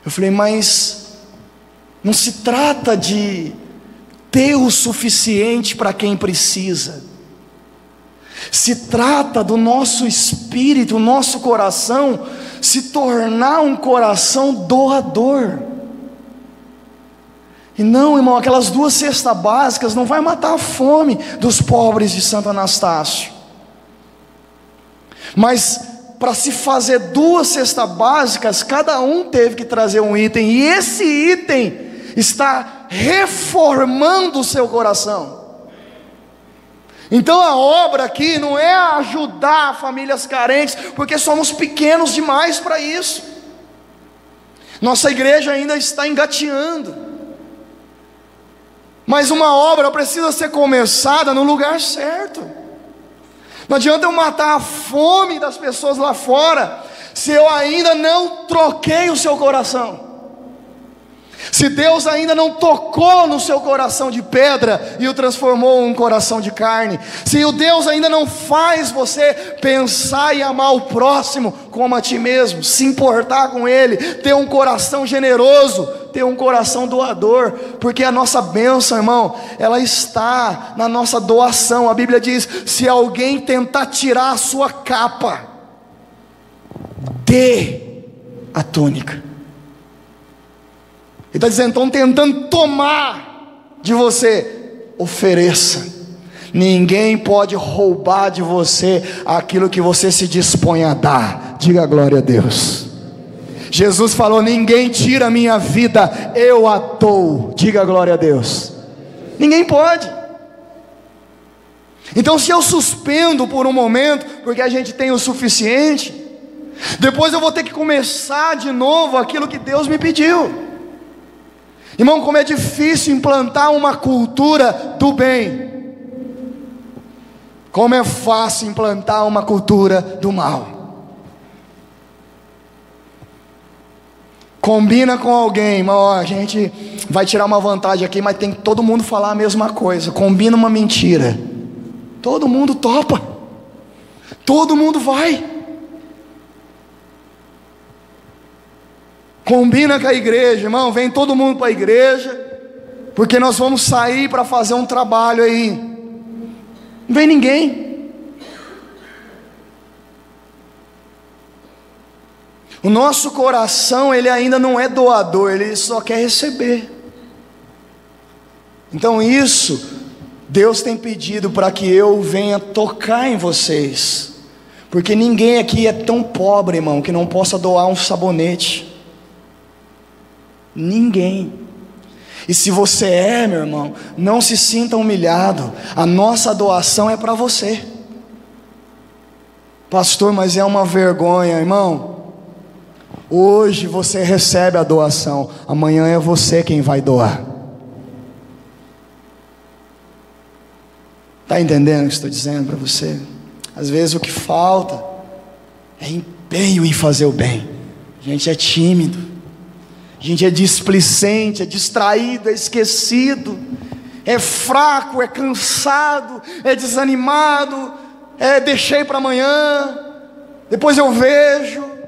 Eu falei: mas não se trata de ter o suficiente para quem precisa. Se trata do nosso espírito, o nosso coração se tornar um coração doador. E não, irmão, aquelas 2 cestas básicas não vai matar a fome dos pobres de Santo Anastácio. Mas para se fazer 2 cestas básicas, cada um teve que trazer um item, e esse item está reformando o seu coração. Então a obra aqui não é ajudar famílias carentes, porque somos pequenos demais para isso. Nossa igreja ainda está engateando. Mas uma obra precisa ser começada no lugar certo. Não adianta eu matar a fome das pessoas lá fora, se eu ainda não troquei o seu coração. Se Deus ainda não tocou no seu coração de pedra e o transformou em um coração de carne. Se o Deus ainda não faz você pensar e amar o próximo como a ti mesmo, se importar com ele, ter um coração generoso, ter um coração doador, porque a nossa bênção, irmão, ela está na nossa doação. A Bíblia diz: se alguém tentar tirar a sua capa, dê a túnica. Ele está dizendo: estão tentando tomar de você, ofereça. Ninguém pode roubar de você aquilo que você se dispõe a dar. Diga glória a Deus. Jesus falou: ninguém tira a minha vida, eu a dou. Diga glória a Deus. Ninguém pode. Então, se eu suspendo por um momento, porque a gente tem o suficiente, Depois eu vou ter que começar de novo aquilo que Deus me pediu. Irmão, como é difícil implantar uma cultura do bem. Como é fácil implantar uma cultura do mal. Combina com alguém, mas ó, a gente vai tirar uma vantagem aqui, mas tem que todo mundo falar a mesma coisa. Combina uma mentira, todo mundo topa, todo mundo vai. Combina com a igreja, irmão, vem todo mundo para a igreja, porque nós vamos sair para fazer um trabalho aí. Não vem ninguém. O nosso coração, ele ainda não é doador, ele só quer receber. Então isso, Deus tem pedido para que eu venha tocar em vocês, porque ninguém aqui é tão pobre, irmão, que não possa doar um sabonete. Ninguém. E se você é, meu irmão, não se sinta humilhado. A nossa doação é para você. Pastor, mas é uma vergonha, irmão. Hoje você recebe a doação, amanhã é você quem vai doar. Está entendendo o que estou dizendo para você? Às vezes o que falta é empenho em fazer o bem. A gente é tímido, a gente é displicente, é distraído, é esquecido, é fraco, é cansado, é desanimado, deixei para amanhã, depois eu vejo.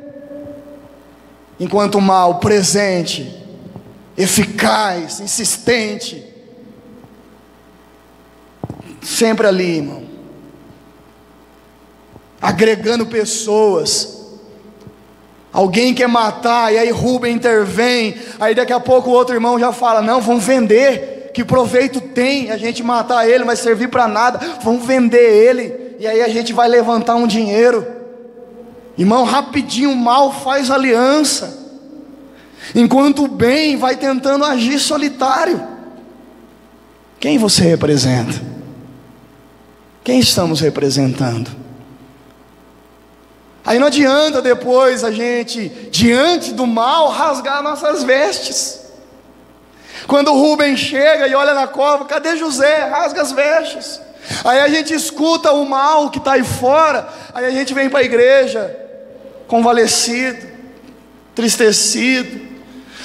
Enquanto o mal presente, eficaz, insistente, sempre ali, irmão, agregando pessoas. Alguém quer matar, e aí Rubem intervém, aí daqui a pouco o outro irmão já fala: não, vamos vender, que proveito tem a gente matar ele, não vai servir para nada, vamos vender ele, e aí a gente vai levantar um dinheiro. Irmão, rapidinho o mal faz aliança, enquanto o bem vai tentando agir solitário. Quem você representa? Quem estamos representando? Aí não adianta depois a gente, diante do mal, rasgar nossas vestes. Quando o Rubem chega e olha na cova, cadê José? Rasga as vestes. Aí a gente escuta o mal que está aí fora, aí a gente vem para a igreja, convalescido, tristecido.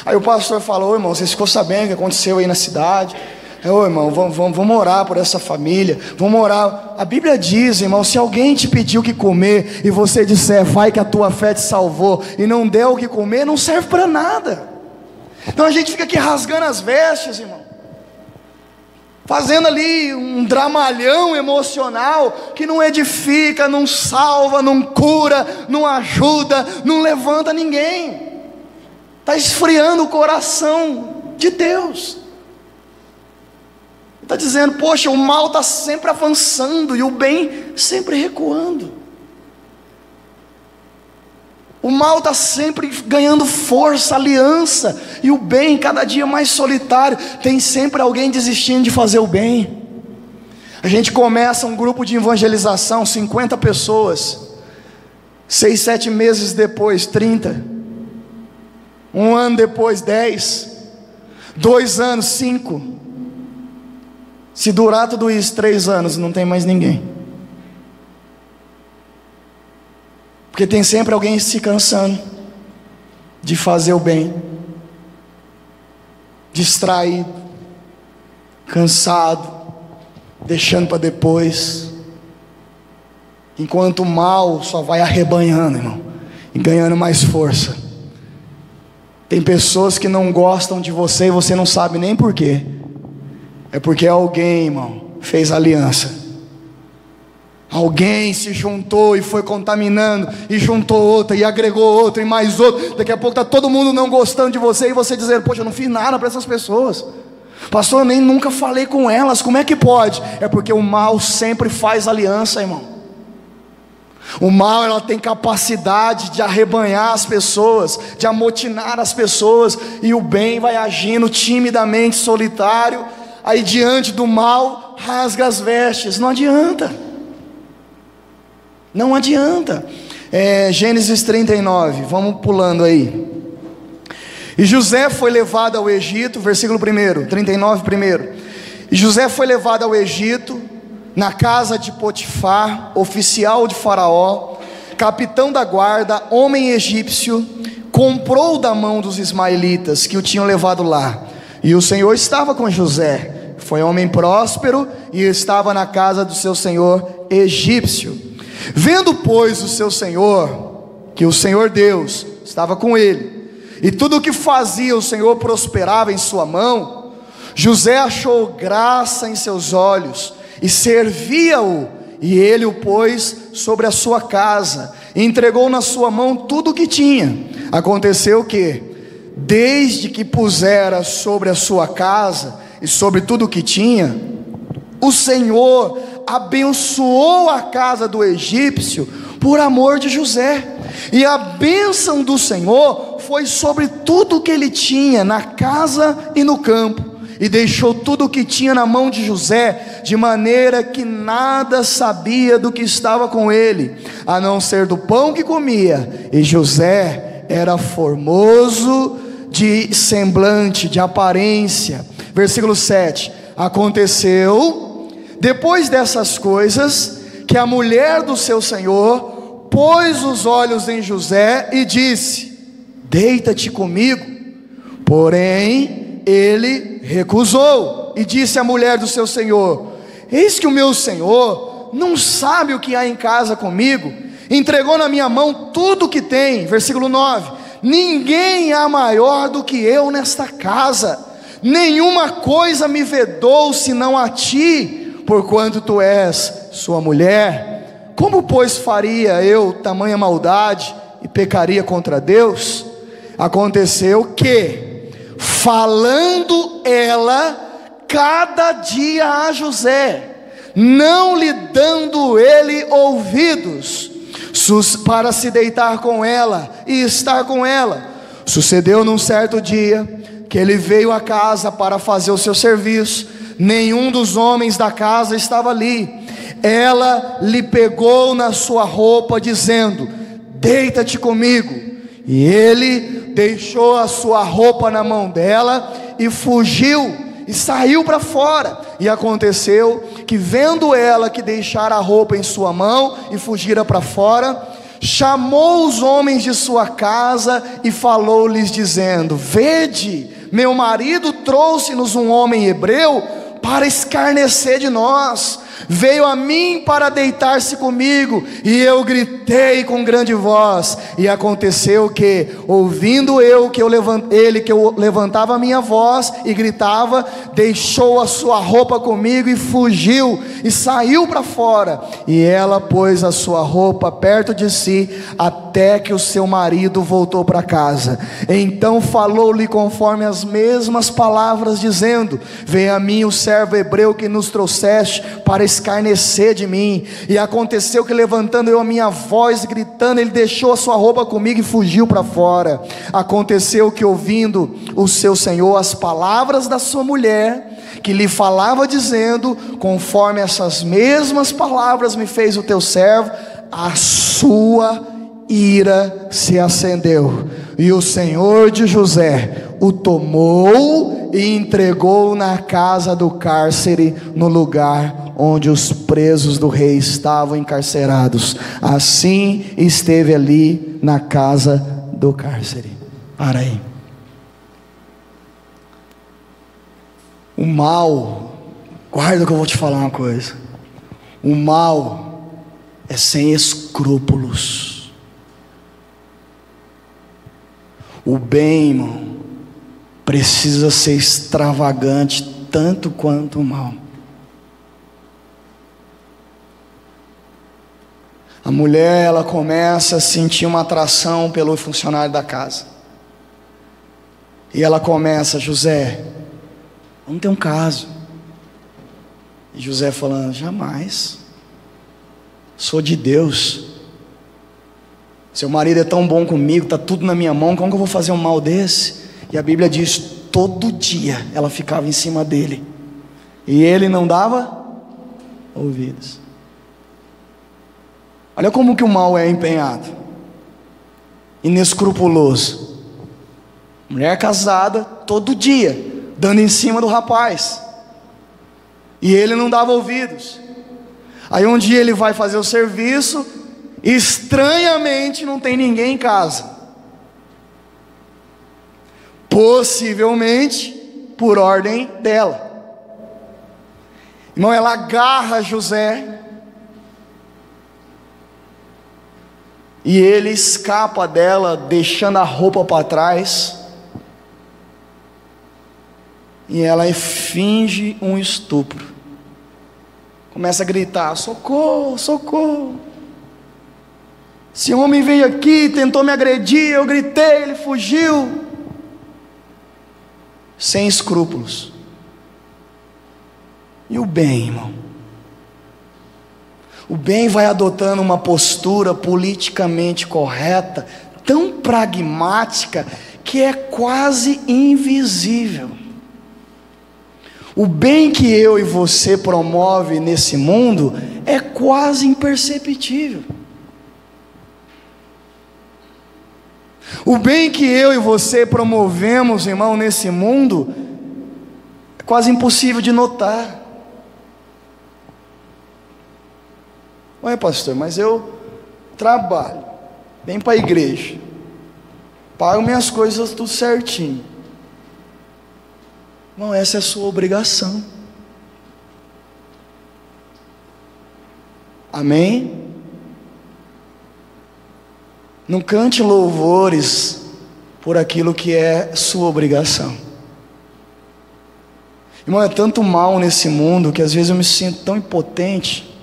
Aí o pastor falou: irmão, vocês ficou sabendo o que aconteceu aí na cidade? Ô irmão, vamos orar por essa família, vamos orar. A Bíblia diz, irmão, se alguém te pediu o que comer e você disser, vai que a tua fé te salvou, e não der o que comer, não serve para nada. Então a gente fica aqui rasgando as vestes, irmão, fazendo ali um dramalhão emocional que não edifica, não salva, não cura, não ajuda, não levanta ninguém. Está esfriando o coração de Deus. Está dizendo: poxa, o mal está sempre avançando e o bem sempre recuando. O mal está sempre ganhando força, aliança, e o bem cada dia mais solitário. Tem sempre alguém desistindo de fazer o bem. A gente começa um grupo de evangelização, 50 pessoas, 6, 7 meses depois 30, um ano depois 10, 2 anos 5, se durar tudo isso 3 anos, não tem mais ninguém. Porque tem sempre alguém se cansando de fazer o bem, distraído, cansado, deixando para depois, enquanto o mal só vai arrebanhando, irmão, e ganhando mais força. Tem pessoas que não gostam de você e você não sabe nem por quê. É porque alguém, irmão, fez aliança. Alguém se juntou e foi contaminando, e juntou outra, e agregou outra, e mais outra. Daqui a pouco está todo mundo não gostando de você, e você dizendo: poxa, eu não fiz nada para essas pessoas, pastor, eu nem nunca falei com elas, como é que pode? É porque o mal sempre faz aliança, irmão. O mal, ela tem capacidade de arrebanhar as pessoas, de amotinar as pessoas, e o bem vai agindo timidamente, solitário. Aí diante do mal, rasga as vestes. Não adianta. Não adianta. Gênesis 39, vamos pulando aí. E José foi levado ao Egito, versículo 1, 39 primeiro. E José foi levado ao Egito, na casa de Potifar, oficial de Faraó, capitão da guarda, homem egípcio, comprou da mão dos ismaelitas que o tinham levado lá. E o Senhor estava com José, foi homem próspero e estava na casa do seu senhor egípcio. Vendo, pois, o seu senhor, que o Senhor Deus estava com ele, e tudo o que fazia o Senhor prosperava em sua mão, José achou graça em seus olhos e servia-o, e ele o pôs sobre a sua casa, e entregou na sua mão tudo o que tinha. Aconteceu que, desde que pusera sobre a sua casa e sobre tudo o que tinha, o Senhor abençoou a casa do egípcio por amor de José, e a bênção do Senhor foi sobre tudo o que ele tinha na casa e no campo, e deixou tudo o que tinha na mão de José, de maneira que nada sabia do que estava com ele, a não ser do pão que comia. E José era formoso de semblante, de aparência. Versículo 7, aconteceu, depois dessas coisas, que a mulher do seu senhor pôs os olhos em José e disse: deita-te comigo. Porém ele recusou, e disse à mulher do seu senhor: eis que o meu senhor não sabe o que há em casa comigo, entregou na minha mão tudo o que tem. Versículo 9, ninguém há maior do que eu nesta casa, nenhuma coisa me vedou senão a ti, porquanto tu és sua mulher. Como pois faria eu tamanha maldade e pecaria contra Deus? Aconteceu que, falando ela cada dia a José, não lhe dando ele ouvidos, para se deitar com ela e estar com ela, sucedeu num certo dia, que ele veio à casa para fazer o seu serviço. Nenhum dos homens da casa estava ali. Ela lhe pegou na sua roupa, dizendo: deita-te comigo. E ele deixou a sua roupa na mão dela e fugiu e saiu para fora. E aconteceu que, vendo ela que deixara a roupa em sua mão e fugira para fora, chamou os homens de sua casa e falou-lhes dizendo: vede, meu marido trouxe-nos um homem hebreu para escarnecer de nós. Veio a mim para deitar-se comigo, e eu gritei com grande voz. E aconteceu que, ouvindo eu que eu levantava a minha voz e gritava, deixou a sua roupa comigo e fugiu e saiu para fora. E ela pôs a sua roupa perto de si, até que o seu marido voltou para casa. Então falou-lhe conforme as mesmas palavras, dizendo: vem a mim o servo hebreu que nos trouxeste para escarnecer de mim. E aconteceu que, levantando eu a minha voz, gritando, ele deixou a sua roupa comigo e fugiu para fora. Aconteceu que, ouvindo o seu senhor as palavras da sua mulher, que lhe falava dizendo: conforme essas mesmas palavras me fez o teu servo, a sua ira se acendeu, e o senhor de José o tomou e entregou na casa do cárcere, no lugar onde os presos do rei estavam encarcerados. Assim esteve ali na casa do cárcere. Para aí. O mal, guarda que eu vou te falar uma coisa. O mal é sem escrúpulos. O bem, irmão, precisa ser extravagante tanto quanto o mal. A mulher, ela começa a sentir uma atração pelo funcionário da casa. E ela começa: José, vamos ter um caso. E José falando: jamais, sou de Deus. Seu marido é tão bom comigo, está tudo na minha mão, como que eu vou fazer um mal desse? E a Bíblia diz: todo dia ela ficava em cima dele, e ele não dava ouvidos. Olha como que o mal é empenhado, inescrupuloso. Mulher casada, todo dia, dando em cima do rapaz, e ele não dava ouvidos. Aí um dia ele vai fazer o serviço, e estranhamente não tem ninguém em casa, possivelmente por ordem dela. Irmão, ela agarra José, e ele escapa dela, deixando a roupa para trás, e ela finge um estupro, começa a gritar: socorro, socorro. Esse homem veio aqui, tentou me agredir, eu gritei, ele fugiu. Sem escrúpulos. E o bem, irmão? O bem vai adotando uma postura politicamente correta, tão pragmática, que é quase invisível. O bem que eu e você promove nesse mundo é quase imperceptível. O bem que eu e você promovemos, irmão, nesse mundo é quase impossível de notar. Ué, pastor, mas eu trabalho, venho para a igreja, pago minhas coisas tudo certinho. Irmão, essa é a sua obrigação. Amém? Não cante louvores por aquilo que é sua obrigação. Irmão, é tanto mal nesse mundo que às vezes eu me sinto tão impotente.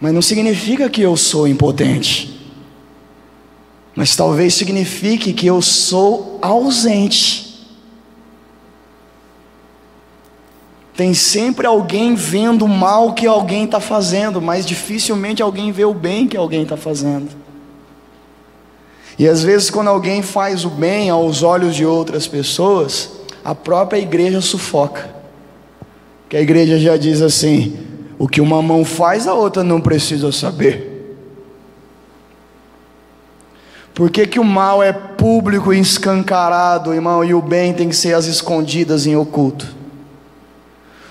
Mas não significa que eu sou impotente, mas talvez signifique que eu sou ausente. Tem sempre alguém vendo o mal que alguém está fazendo, mas dificilmente alguém vê o bem que alguém está fazendo. E às vezes quando alguém faz o bem aos olhos de outras pessoas, a própria igreja sufoca. Que a igreja já diz assim: o que uma mão faz, a outra não precisa saber. Por que que o mal é público e escancarado, irmão, e o bem tem que ser às escondidas em oculto?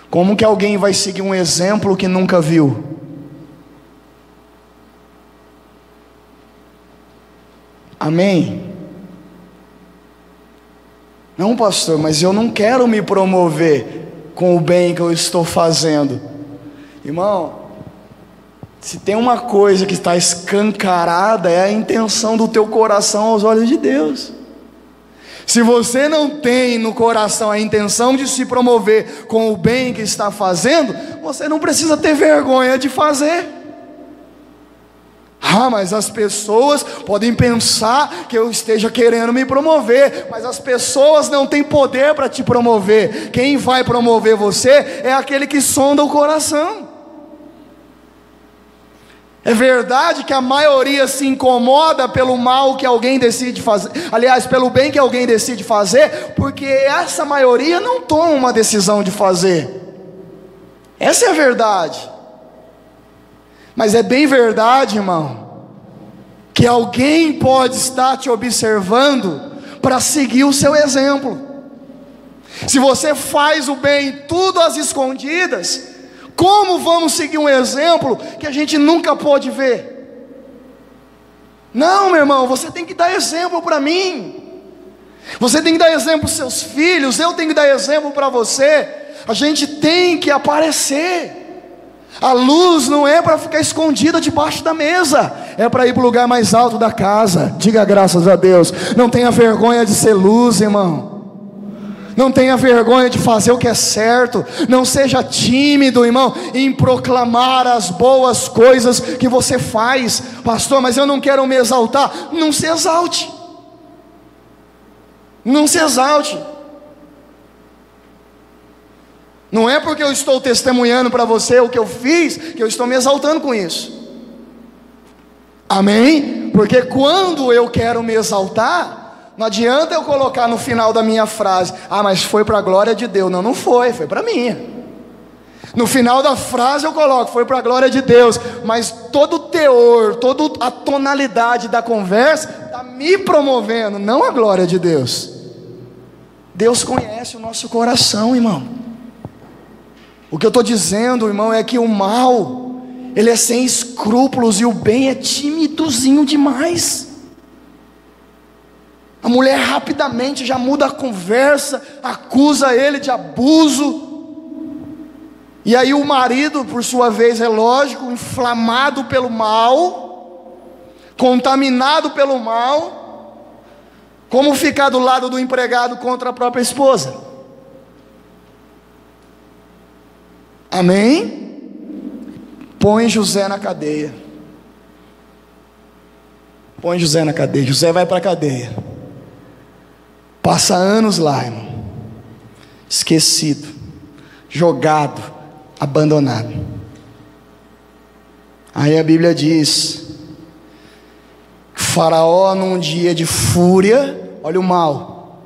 Como que alguém vai seguir um exemplo que nunca viu? Amém? Não, pastor, mas eu não quero me promover com o bem que eu estou fazendo. Irmão, se tem uma coisa que está escancarada, é a intenção do teu coração aos olhos de Deus. Se você não tem no coração a intenção de se promover com o bem que está fazendo, você não precisa ter vergonha de fazer. Ah, mas as pessoas podem pensar que eu esteja querendo me promover, mas as pessoas não têm poder para te promover. Quem vai promover você é aquele que sonda o coração. É verdade que a maioria se incomoda pelo mal que alguém decide fazer, aliás, pelo bem que alguém decide fazer, porque essa maioria não toma uma decisão de fazer. Essa é a verdade. Mas é bem verdade, irmão, que alguém pode estar te observando para seguir o seu exemplo. Se você faz o bem tudo às escondidas, como vamos seguir um exemplo que a gente nunca pôde ver? Não, meu irmão, você tem que dar exemplo para mim. Você tem que dar exemplo para os seus filhos. Eu tenho que dar exemplo para você. A gente tem que aparecer. A luz não é para ficar escondida debaixo da mesa, é para ir para o lugar mais alto da casa. Diga graças a Deus. Não tenha vergonha de ser luz, irmão. Não tenha vergonha de fazer o que é certo. Não seja tímido, irmão, em proclamar as boas coisas que você faz. Pastor, mas eu não quero me exaltar. Não se exalte. Não se exalte. Não é porque eu estou testemunhando para você o que eu fiz, que eu estou me exaltando com isso. Amém? Porque quando eu quero me exaltar, não adianta eu colocar no final da minha frase: ah, mas foi para a glória de Deus. Não, não foi, foi para mim. No final da frase eu coloco, foi para a glória de Deus, mas todo o teor, toda a tonalidade da conversa está me promovendo, não a glória de Deus. Deus conhece o nosso coração, irmão. O que eu estou dizendo, irmão, é que o mal, ele é sem escrúpulos e o bem é timidozinho demais. A mulher rapidamente já muda a conversa, acusa ele de abuso. E aí o marido, por sua vez, é lógico, inflamado pelo mal, contaminado pelo mal, como ficar do lado do empregado contra a própria esposa? Amém? Põe José na cadeia. Põe José na cadeia. José vai para a cadeia. Passa anos lá, irmão. Esquecido, jogado, abandonado. Aí a Bíblia diz: Faraó, num dia de fúria, olha o mal,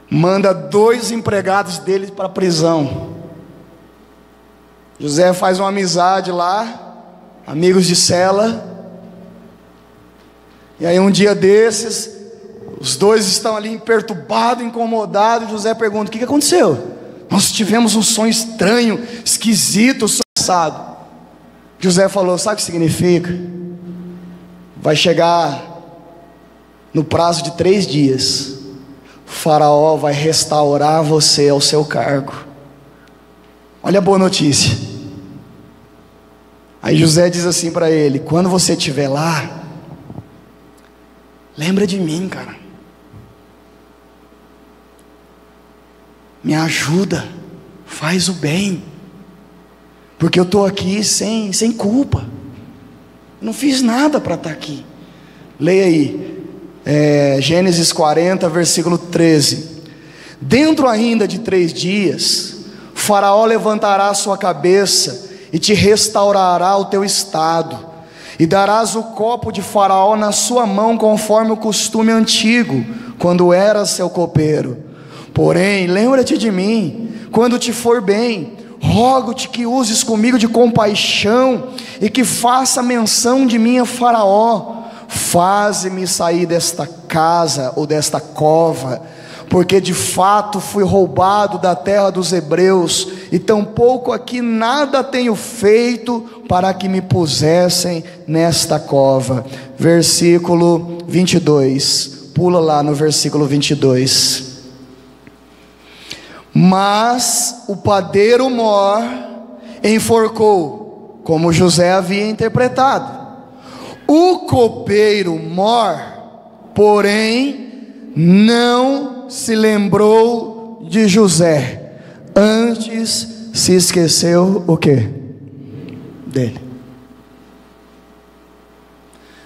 manda 2 empregados dele para a prisão. José faz uma amizade lá, amigos de cela. E aí um dia desses, os 2 estão ali perturbados, incomodados. José pergunta: o que aconteceu? Nós tivemos um sonho estranho, esquisito, assado. José falou: sabe o que significa? Vai chegar no prazo de 3 dias, o Faraó vai restaurar você ao seu cargo. Olha a boa notícia. Aí José diz assim para ele: quando você estiver lá, lembra de mim, cara. Me ajuda, faz o bem, porque eu estou aqui sem culpa, não fiz nada para estar aqui. Leia aí, Gênesis 40, versículo 13. Dentro ainda de 3 dias, Faraó levantará a sua cabeça e te restaurará o teu estado, e darás o copo de Faraó na sua mão, conforme o costume antigo, quando eras seu copeiro. Porém, lembra-te de mim, quando te for bem, rogo-te que uses comigo de compaixão, e que faça menção de mim a Faraó. Faze-me sair desta casa, ou desta cova, porque de fato fui roubado da terra dos hebreus, e tampouco aqui nada tenho feito para que me pusessem nesta cova. Versículo 22, pula lá no versículo 22. Mas o padeiro Mor enforcou, como José havia interpretado. O copeiro Mor, porém, não se lembrou de José, antes se esqueceu o quê? Dele.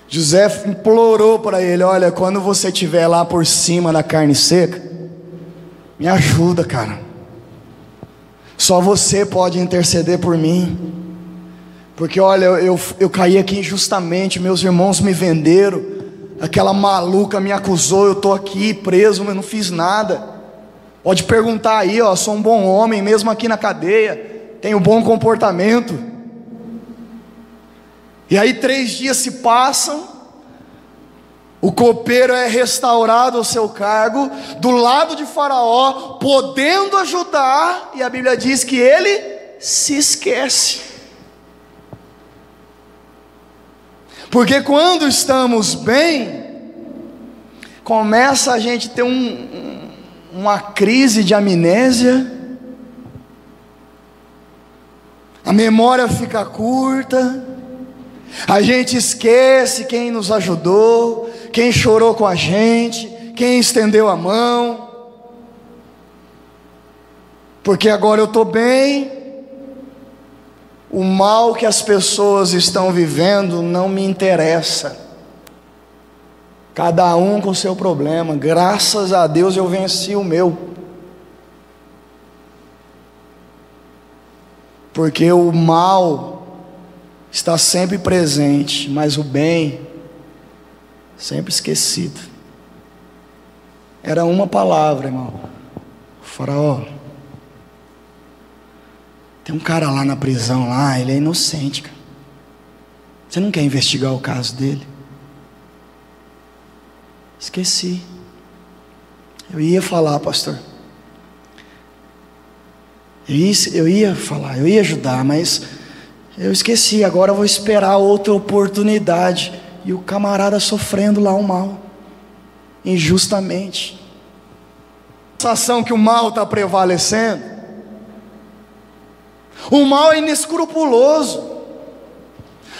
José implorou para ele: olha, quando você estiver lá por cima da carne seca, me ajuda, cara. Só você pode interceder por mim. Porque olha, eu caí aqui injustamente. Meus irmãos me venderam. Aquela maluca me acusou. Eu estou aqui preso, mas não fiz nada. Pode perguntar aí, ó. Sou um bom homem, mesmo aqui na cadeia. Tenho bom comportamento. E aí 3 dias se passam. O copeiro é restaurado ao seu cargo, do lado de Faraó, podendo ajudar, e a Bíblia diz que ele se esquece. Porque quando estamos bem, começa a gente ter uma crise de amnésia, a memória fica curta, a gente esquece quem nos ajudou, quem chorou com a gente, quem estendeu a mão, porque agora eu estou bem. O mal que as pessoas estão vivendo não me interessa, cada um com o seu problema. Graças a Deus eu venci o meu, porque o mal está sempre presente, mas o bem sempre esquecido. Era uma palavra, irmão: Faraó, Tem um cara lá na prisão, lá, ele é inocente, cara. Você não quer investigar o caso dele? Esqueci. Eu ia falar, pastor. Eu ia falar, eu ia ajudar, mas eu esqueci. Agora eu vou esperar outra oportunidade. E o camarada sofrendo lá o mal, injustamente. A sensação que o mal está prevalecendo. O mal é inescrupuloso.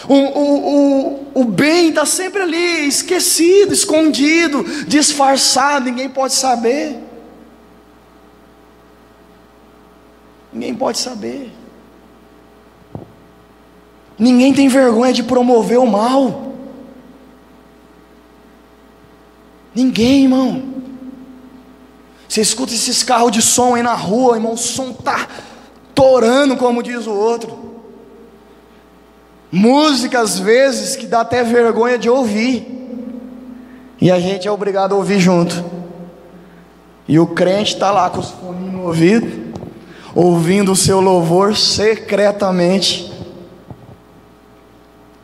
O bem está sempre ali, esquecido, escondido, disfarçado, ninguém pode saber. Ninguém pode saber. Ninguém tem vergonha de promover o mal. Ninguém, irmão. Você escuta esses carros de som aí na rua, irmão, o som está torando, como diz o outro. Música às vezes que dá até vergonha de ouvir, e a gente é obrigado a ouvir junto. E o crente está lá com os fones no ouvido, ouvindo o seu louvor secretamente.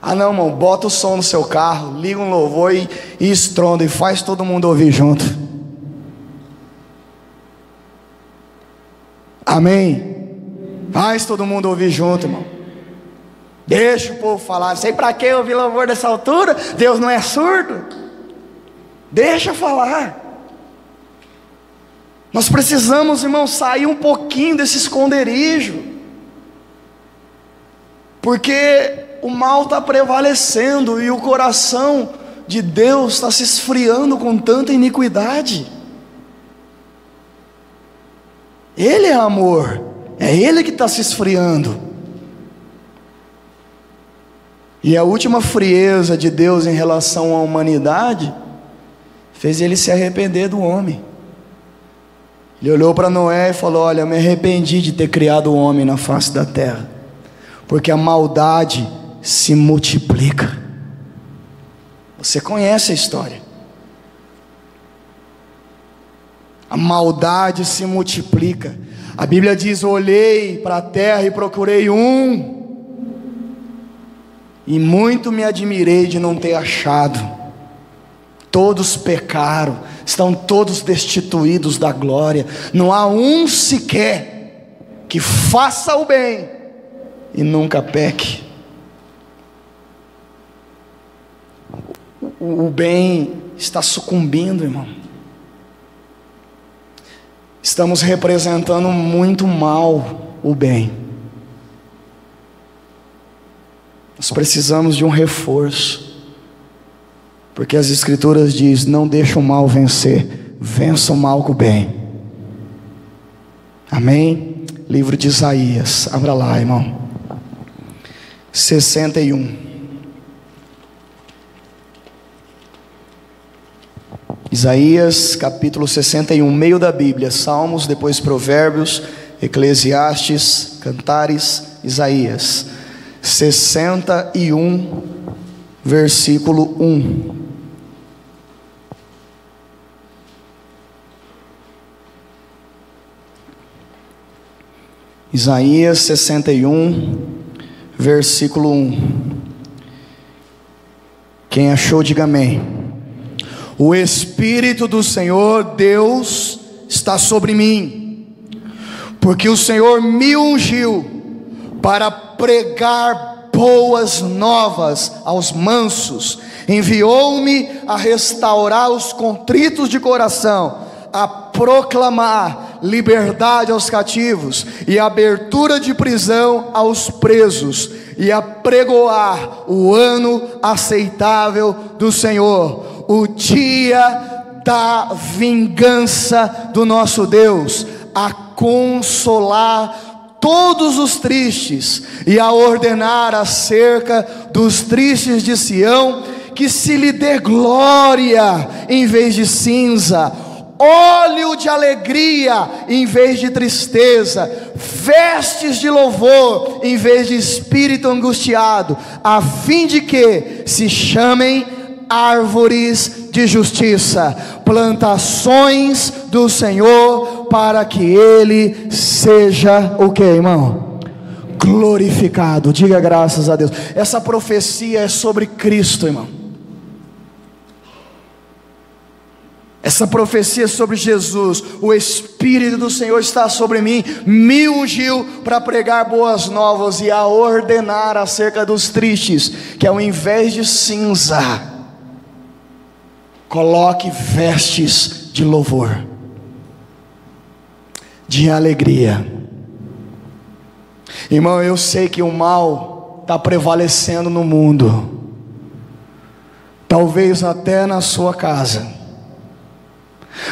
Ah não, irmão, bota o som no seu carro, liga um louvor e estronda, e faz todo mundo ouvir junto. Amém? Faz todo mundo ouvir junto, irmão. Deixa o povo falar. Não sei para que ouvir louvor dessa altura. Deus não é surdo. Deixa falar. Nós precisamos, irmão, sair um pouquinho desse esconderijo, porque o mal está prevalecendo e o coração de Deus está se esfriando com tanta iniquidade. Ele é amor, é Ele que está se esfriando. E a última frieza de Deus em relação à humanidade fez Ele se arrepender do homem. Ele olhou para Noé e falou: olha, eu me arrependi de ter criado o homem na face da terra, porque a maldade se multiplica. Você conhece a história. A maldade se multiplica. A Bíblia diz: olhei para a terra e procurei um, e muito me admirei de não ter achado. Todos pecaram, estão todos destituídos da glória. Não há um sequer que faça o bem e nunca peque. O bem está sucumbindo, irmão. Estamos representando muito mal o bem. Nós precisamos de um reforço, porque as Escrituras dizem: não deixa o mal vencer, vença o mal com o bem. Amém? Livro de Isaías, abra lá, irmão. 61. Isaías capítulo 61, meio da Bíblia. Salmos, depois Provérbios, Eclesiastes, Cantares, Isaías 61, versículo 1. Isaías 61, versículo 1. Quem achou, diga amém. O Espírito do Senhor Deus está sobre mim, porque o Senhor me ungiu para pregar boas novas aos mansos, enviou-me a restaurar os contritos de coração, a proclamar liberdade aos cativos e abertura de prisão aos presos, e a pregoar o ano aceitável do Senhor, o dia da vingança do nosso Deus, a consolar todos os tristes e a ordenar acerca dos tristes de Sião que se lhe dê glória em vez de cinza, óleo de alegria em vez de tristeza, vestes de louvor em vez de espírito angustiado, a fim de que se chamem árvores de justiça, plantações do Senhor, para que Ele seja o que, irmão? glorificado. Diga graças a Deus. Essa profecia é sobre Cristo, irmão. Essa profecia é sobre Jesus. O Espírito do Senhor está sobre mim, me ungiu para pregar boas novas e a ordenar acerca dos tristes, que ao invés de cinza, coloque vestes de louvor, de alegria. Irmão, eu sei que o mal está prevalecendo no mundo, talvez até na sua casa,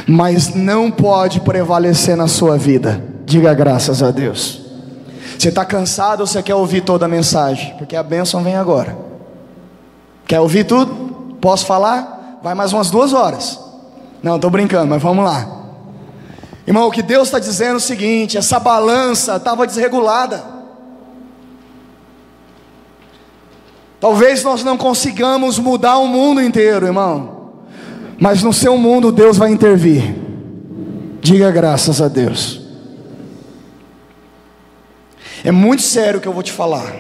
mas não pode prevalecer na sua vida. Diga graças a Deus. Você está cansado ou você quer ouvir toda a mensagem? Porque a bênção vem agora. Quer ouvir tudo? Posso falar? Vai mais umas 2 horas. Não, estou brincando, mas vamos lá. Irmão, o que Deus está dizendo é o seguinte: essa balança estava desregulada. Talvez nós não consigamos mudar o mundo inteiro, irmão, mas no seu mundo Deus vai intervir. Diga graças a Deus. É muito sério o que eu vou te falar.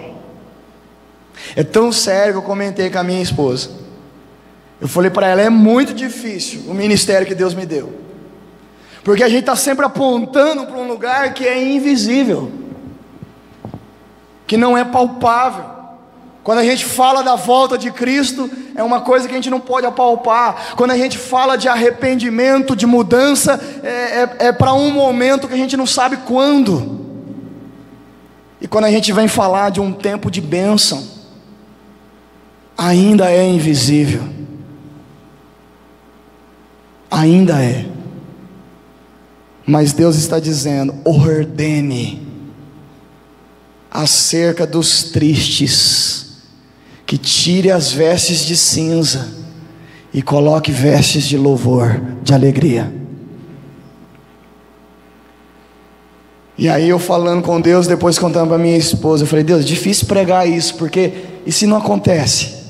É tão sério que eu comentei com a minha esposa. Eu falei para ela: é muito difícil o ministério que Deus me deu, porque a gente está sempre apontando para um lugar que é invisível, que não é palpável. Quando a gente fala da volta de Cristo, é uma coisa que a gente não pode apalpar. Quando a gente fala de arrependimento, de mudança, é para um momento que a gente não sabe quando. E quando a gente vem falar de um tempo de bênção, ainda é invisível. Ainda é. Mas Deus está dizendo: ordene acerca dos tristes, que tire as vestes de cinza e coloque vestes de louvor, de alegria. E aí eu falando com Deus, depois contando para minha esposa, eu falei: Deus, difícil pregar isso, porque e se não acontece?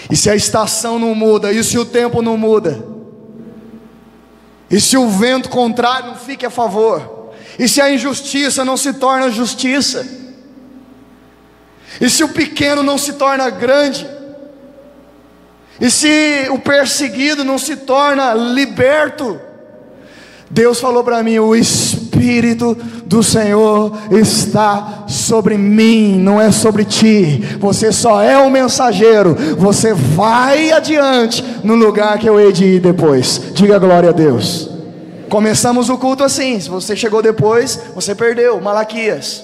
E se a estação não muda? E se o tempo não muda? E se o vento contrário não fique a favor? E se a injustiça não se torna justiça? E se o pequeno não se torna grande? E se o perseguido não se torna liberto? Deus falou para mim: o Espírito do Senhor está sobre mim, não é sobre ti. Você só é um mensageiro. Você vai adiante no lugar que eu hei de ir depois. Diga glória a Deus. Começamos o culto assim. Se você chegou depois, você perdeu. Malaquias: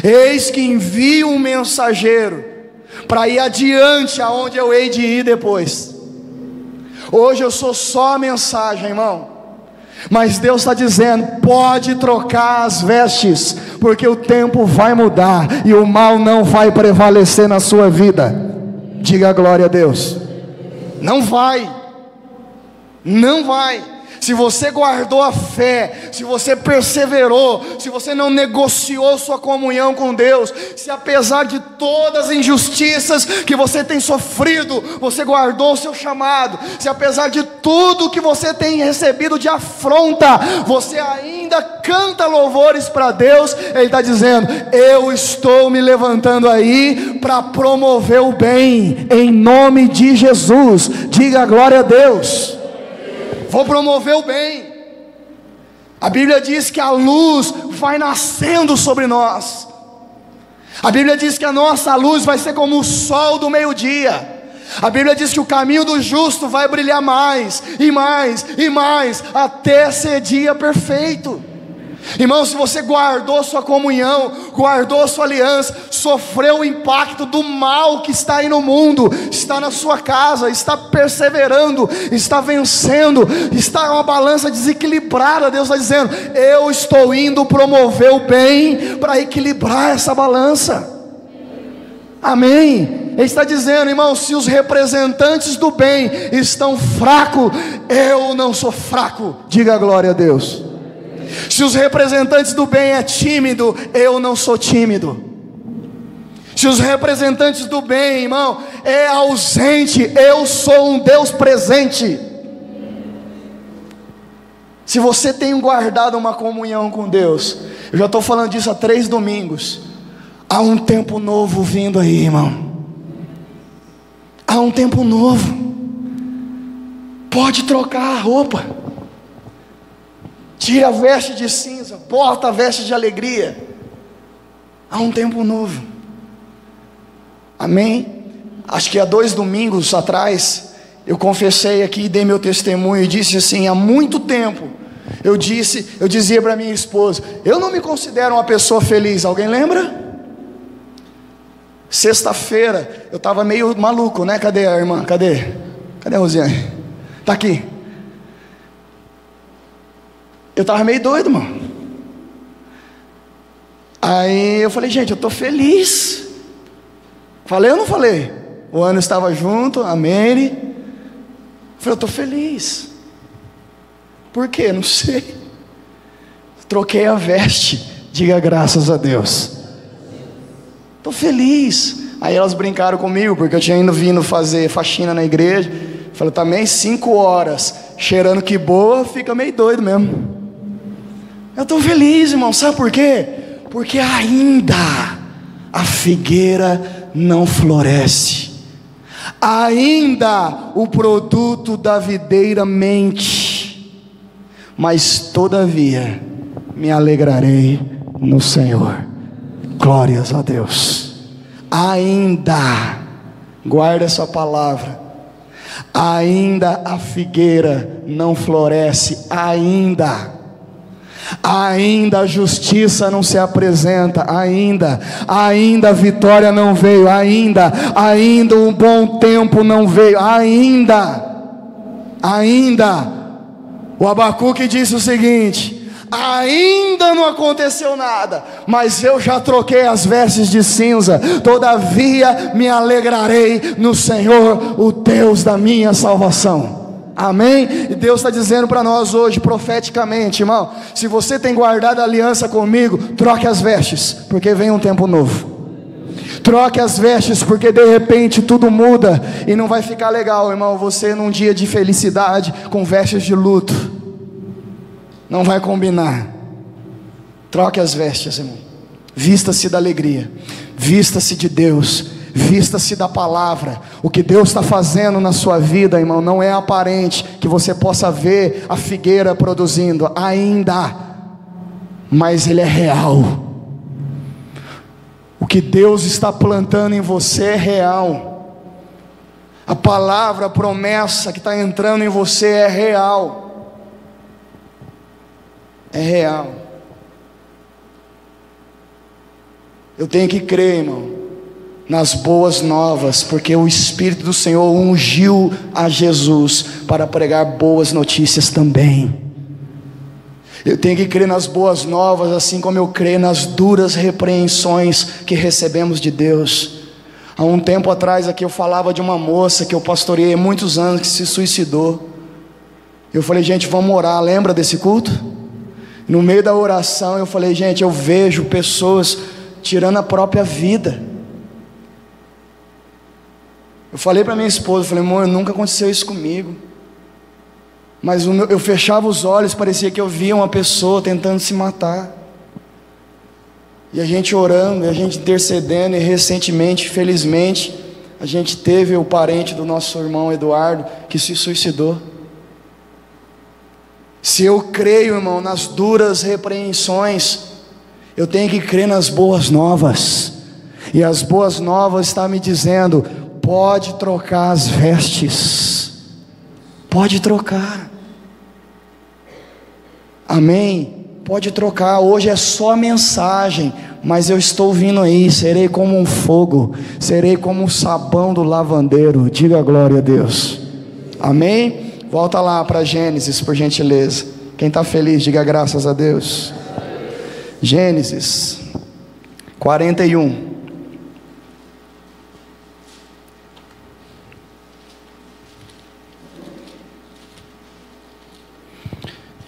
eis que envio um mensageiro para ir adiante aonde eu hei de ir depois. Hoje eu sou só a mensagem, irmão, mas Deus está dizendo: pode trocar as vestes, porque o tempo vai mudar e o mal não vai prevalecer na sua vida. Diga glória a Deus. Não vai. Não vai. Se você guardou a fé, se você perseverou, se você não negociou sua comunhão com Deus, se apesar de todas as injustiças que você tem sofrido, você guardou o seu chamado, se apesar de tudo que você tem recebido de afronta, você ainda canta louvores para Deus, Ele está dizendo: eu estou me levantando aí para promover o bem, em nome de Jesus. Diga glória a Deus. Vou promover o bem. A Bíblia diz que a luz vai nascendo sobre nós. A Bíblia diz que a nossa luz vai ser como o sol do meio-dia. A Bíblia diz que o caminho do justo vai brilhar mais, e mais, e mais, até ser dia perfeito. Irmão, se você guardou sua comunhão, guardou sua aliança, sofreu o impacto do mal que está aí no mundo, está na sua casa, está perseverando, está vencendo, está uma balança desequilibrada, Deus está dizendo: eu estou indo promover o bem para equilibrar essa balança. Amém? Ele está dizendo, irmão, se os representantes do bem estão fracos, eu não sou fraco. Diga glória a Deus. Se os representantes do bem é tímido, eu não sou tímido. Se os representantes do bem, irmão, é ausente, eu sou um Deus presente. Se você tem guardado uma comunhão com Deus, Eu já estou falando disso há 3 domingos. Há um tempo novo vindo aí, irmão. Há um tempo novo. Pode trocar a roupa. Tira a veste de cinza, bota a veste de alegria. Há um tempo novo. Amém? Acho que há 2 domingos atrás, eu confessei aqui, dei meu testemunho e disse assim: há muito tempo, eu dizia para minha esposa, eu não me considero uma pessoa feliz. Alguém lembra? Sexta-feira, eu estava meio maluco, né? Cadê a irmã? Cadê a Rosiane? Está aqui. Eu estava meio doido, mano. Aí eu falei, gente, eu estou feliz. Falei ou não falei? O Ana estava junto, a Mary. Eu falei, eu estou feliz. Por quê? Não sei. Troquei a veste. Diga graças a Deus. Estou feliz. Aí elas brincaram comigo, porque eu tinha ido vindo fazer faxina na igreja. Falei, também 5 horas, cheirando que boa, fica meio doido mesmo. Eu estou feliz, irmão, sabe por quê? Porque ainda a figueira não floresce, ainda o produto da videira mente, mas todavia me alegrarei no Senhor. Glórias a Deus. Ainda, guarda essa palavra, ainda a figueira não floresce, ainda a justiça não se apresenta, ainda a vitória não veio, ainda um bom tempo não veio, ainda. O Abacuque disse o seguinte: ainda não aconteceu nada, mas eu já troquei as vestes de cinza, todavia me alegrarei no Senhor, o Deus da minha salvação. Amém? E Deus está dizendo para nós hoje, profeticamente, irmão, se você tem guardado a aliança comigo, troque as vestes, porque vem um tempo novo. Troque as vestes, porque de repente tudo muda, e não vai ficar legal, irmão, você num dia de felicidade, com vestes de luto, não vai combinar. Troque as vestes, irmão. Vista-se da alegria, vista-se de Deus, vista-se da palavra. O que Deus está fazendo na sua vida, irmão, não é aparente, que você possa ver a figueira produzindo ainda, mas ele é real. O que Deus está plantando em você é real. A palavra, a promessa que está entrando em você é real. É real. Eu tenho que crer, irmão, nas boas novas, porque o Espírito do Senhor ungiu a Jesus para pregar boas notícias também. Eu tenho que crer nas boas novas, assim como eu creio nas duras repreensões que recebemos de Deus. Há um tempo atrás aqui eu falava de uma moça que eu pastoreei há muitos anos, que se suicidou. Eu falei, gente, vamos orar, lembra desse culto? No meio da oração eu falei, gente, eu vejo pessoas tirando a própria vida. Eu falei para minha esposa, eu falei, amor, nunca aconteceu isso comigo, mas eu fechava os olhos, parecia que eu via uma pessoa tentando se matar, e a gente orando, e a gente intercedendo, e recentemente, felizmente, a gente teve o parente do nosso irmão Eduardo, que se suicidou. Se eu creio, irmão, nas duras repreensões, eu tenho que crer nas boas novas, e as boas novas estão me dizendo, pode trocar as vestes, pode trocar, amém? Pode trocar. Hoje é só mensagem, mas eu estou vindo aí, serei como um fogo, serei como um sabão do lavandeiro. Diga glória a Deus, amém? Volta lá para Gênesis, por gentileza. Quem está feliz, diga graças a Deus. Gênesis 41.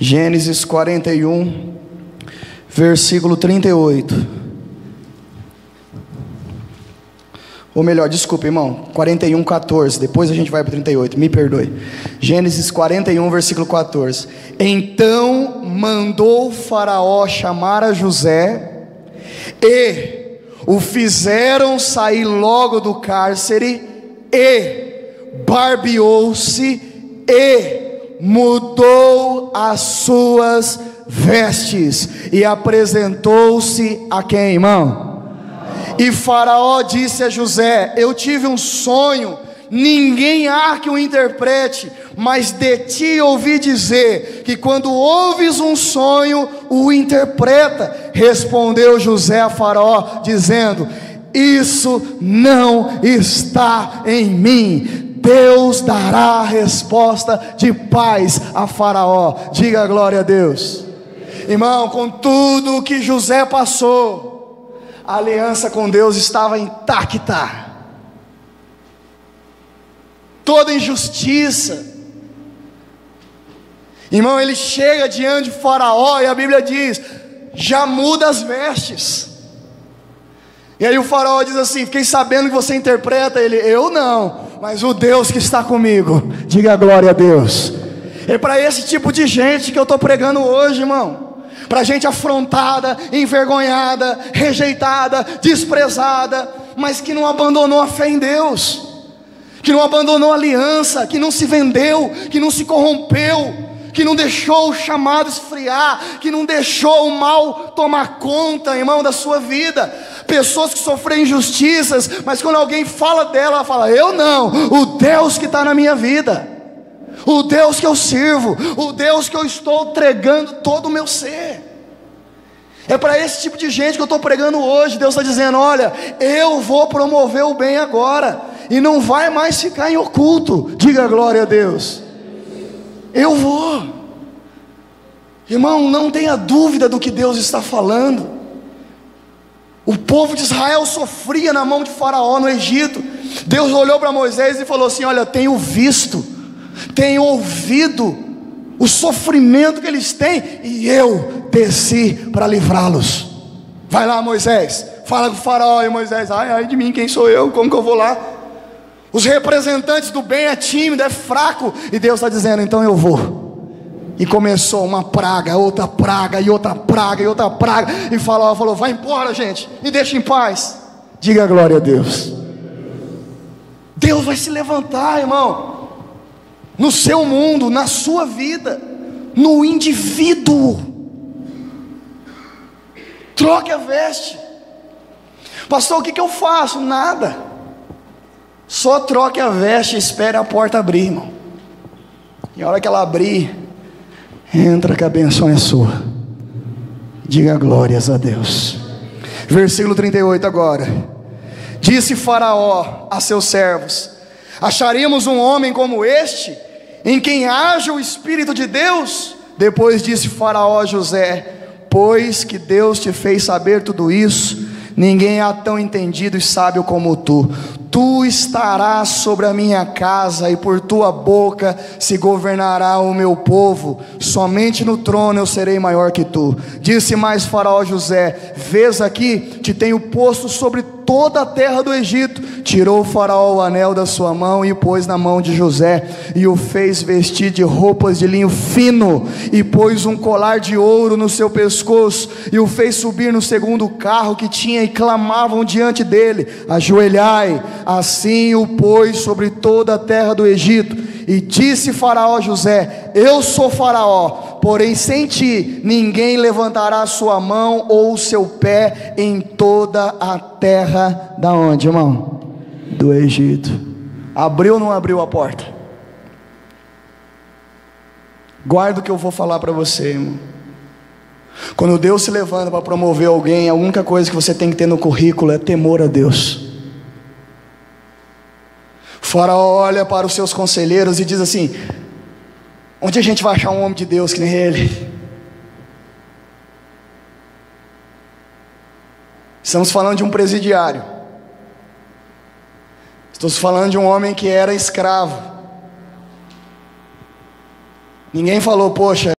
Gênesis 41, versículo 38. Ou melhor, desculpa, irmão, 41:14. Depois a gente vai para 38, me perdoe. Gênesis 41, versículo 14. Então mandou Faraó chamar a José, e o fizeram sair logo do cárcere, e barbeou-se, e mudou as suas vestes, e apresentou-se a quem, irmão? E Faraó disse a José: eu tive um sonho, ninguém há que o interprete, mas de ti ouvi dizer que quando ouves um sonho, o interpreta. Respondeu José a Faraó, dizendo: isso não está em mim. Deus dará a resposta de paz a Faraó. Diga glória a Deus. Irmão, com tudo que José passou, a aliança com Deus estava intacta. Toda injustiça, irmão, ele chega diante de Faraó e a Bíblia diz: já muda as vestes. E aí o Faraó diz assim: fiquei sabendo que você interpreta. Ele: eu não, mas o Deus que está comigo. Diga glória a Deus. É para esse tipo de gente que eu estou pregando hoje, irmão. Para gente afrontada, envergonhada, rejeitada, desprezada, mas que não abandonou a fé em Deus, que não abandonou a aliança, que não se vendeu, que não se corrompeu, que não deixou o chamado esfriar, que não deixou o mal tomar conta, irmão, da sua vida. Pessoas que sofrem injustiças, mas quando alguém fala dela, ela fala: eu não, o Deus que está na minha vida, o Deus que eu sirvo, o Deus que eu estou entregando todo o meu ser. É para esse tipo de gente que eu estou pregando hoje. Deus está dizendo: olha, eu vou promover o bem agora, e não vai mais ficar em oculto. Diga glória a Deus. Eu vou. Irmão, não tenha dúvida do que Deus está falando. O povo de Israel sofria na mão de Faraó no Egito. Deus olhou para Moisés e falou assim: olha, tenho visto, tenho ouvido o sofrimento que eles têm, e eu desci para livrá-los. Vai lá, Moisés, fala com o Faraó. E Moisés: ai de mim, quem sou eu? Como que eu vou lá? Os representantes do bem é tímido, é fraco. E Deus está dizendo: então eu vou. E começou uma praga, outra praga, e outra praga, e outra praga. E Faraó falou: vai embora, gente, me deixa em paz. Diga glória a Deus. Deus vai se levantar, irmão, no seu mundo, na sua vida, no indivíduo. Troque a veste. Pastor, o que eu faço? Nada. Só troque a veste e espere a porta abrir, irmão. E a hora que ela abrir, entra que a benção é sua. Diga glórias a Deus. Versículo 38 agora. Disse Faraó a seus servos: acharíamos um homem como este, em quem haja o Espírito de Deus? Depois disse Faraó a José: pois que Deus te fez saber tudo isso, ninguém há tão entendido e sábio como tu. Tu estarás sobre a minha casa, e por tua boca se governará o meu povo. Somente no trono eu serei maior que tu. Disse mais Faraó a José: vês aqui, te tenho posto sobre toda a terra do Egito. Tirou o Faraó o anel da sua mão e o pôs na mão de José, e o fez vestir de roupas de linho fino, e pôs um colar de ouro no seu pescoço, e o fez subir no segundo carro que tinha, e clamavam diante dele: ajoelhai. Assim o pôs sobre toda a terra do Egito. E disse Faraó a José: eu sou Faraó, porém sem ti ninguém levantará a sua mão ou o seu pé em toda a terra. Da onde, irmão? Do Egito. Abriu ou não abriu a porta? Guarda o que eu vou falar para você, irmão. Quando Deus se levanta para promover alguém, a única coisa que você tem que ter no currículo é temor a Deus. Faraó olha para os seus conselheiros e diz assim: onde a gente vai achar um homem de Deus que nem ele? Estamos falando de um presidiário. Estamos falando de um homem que era escravo. Ninguém falou: poxa,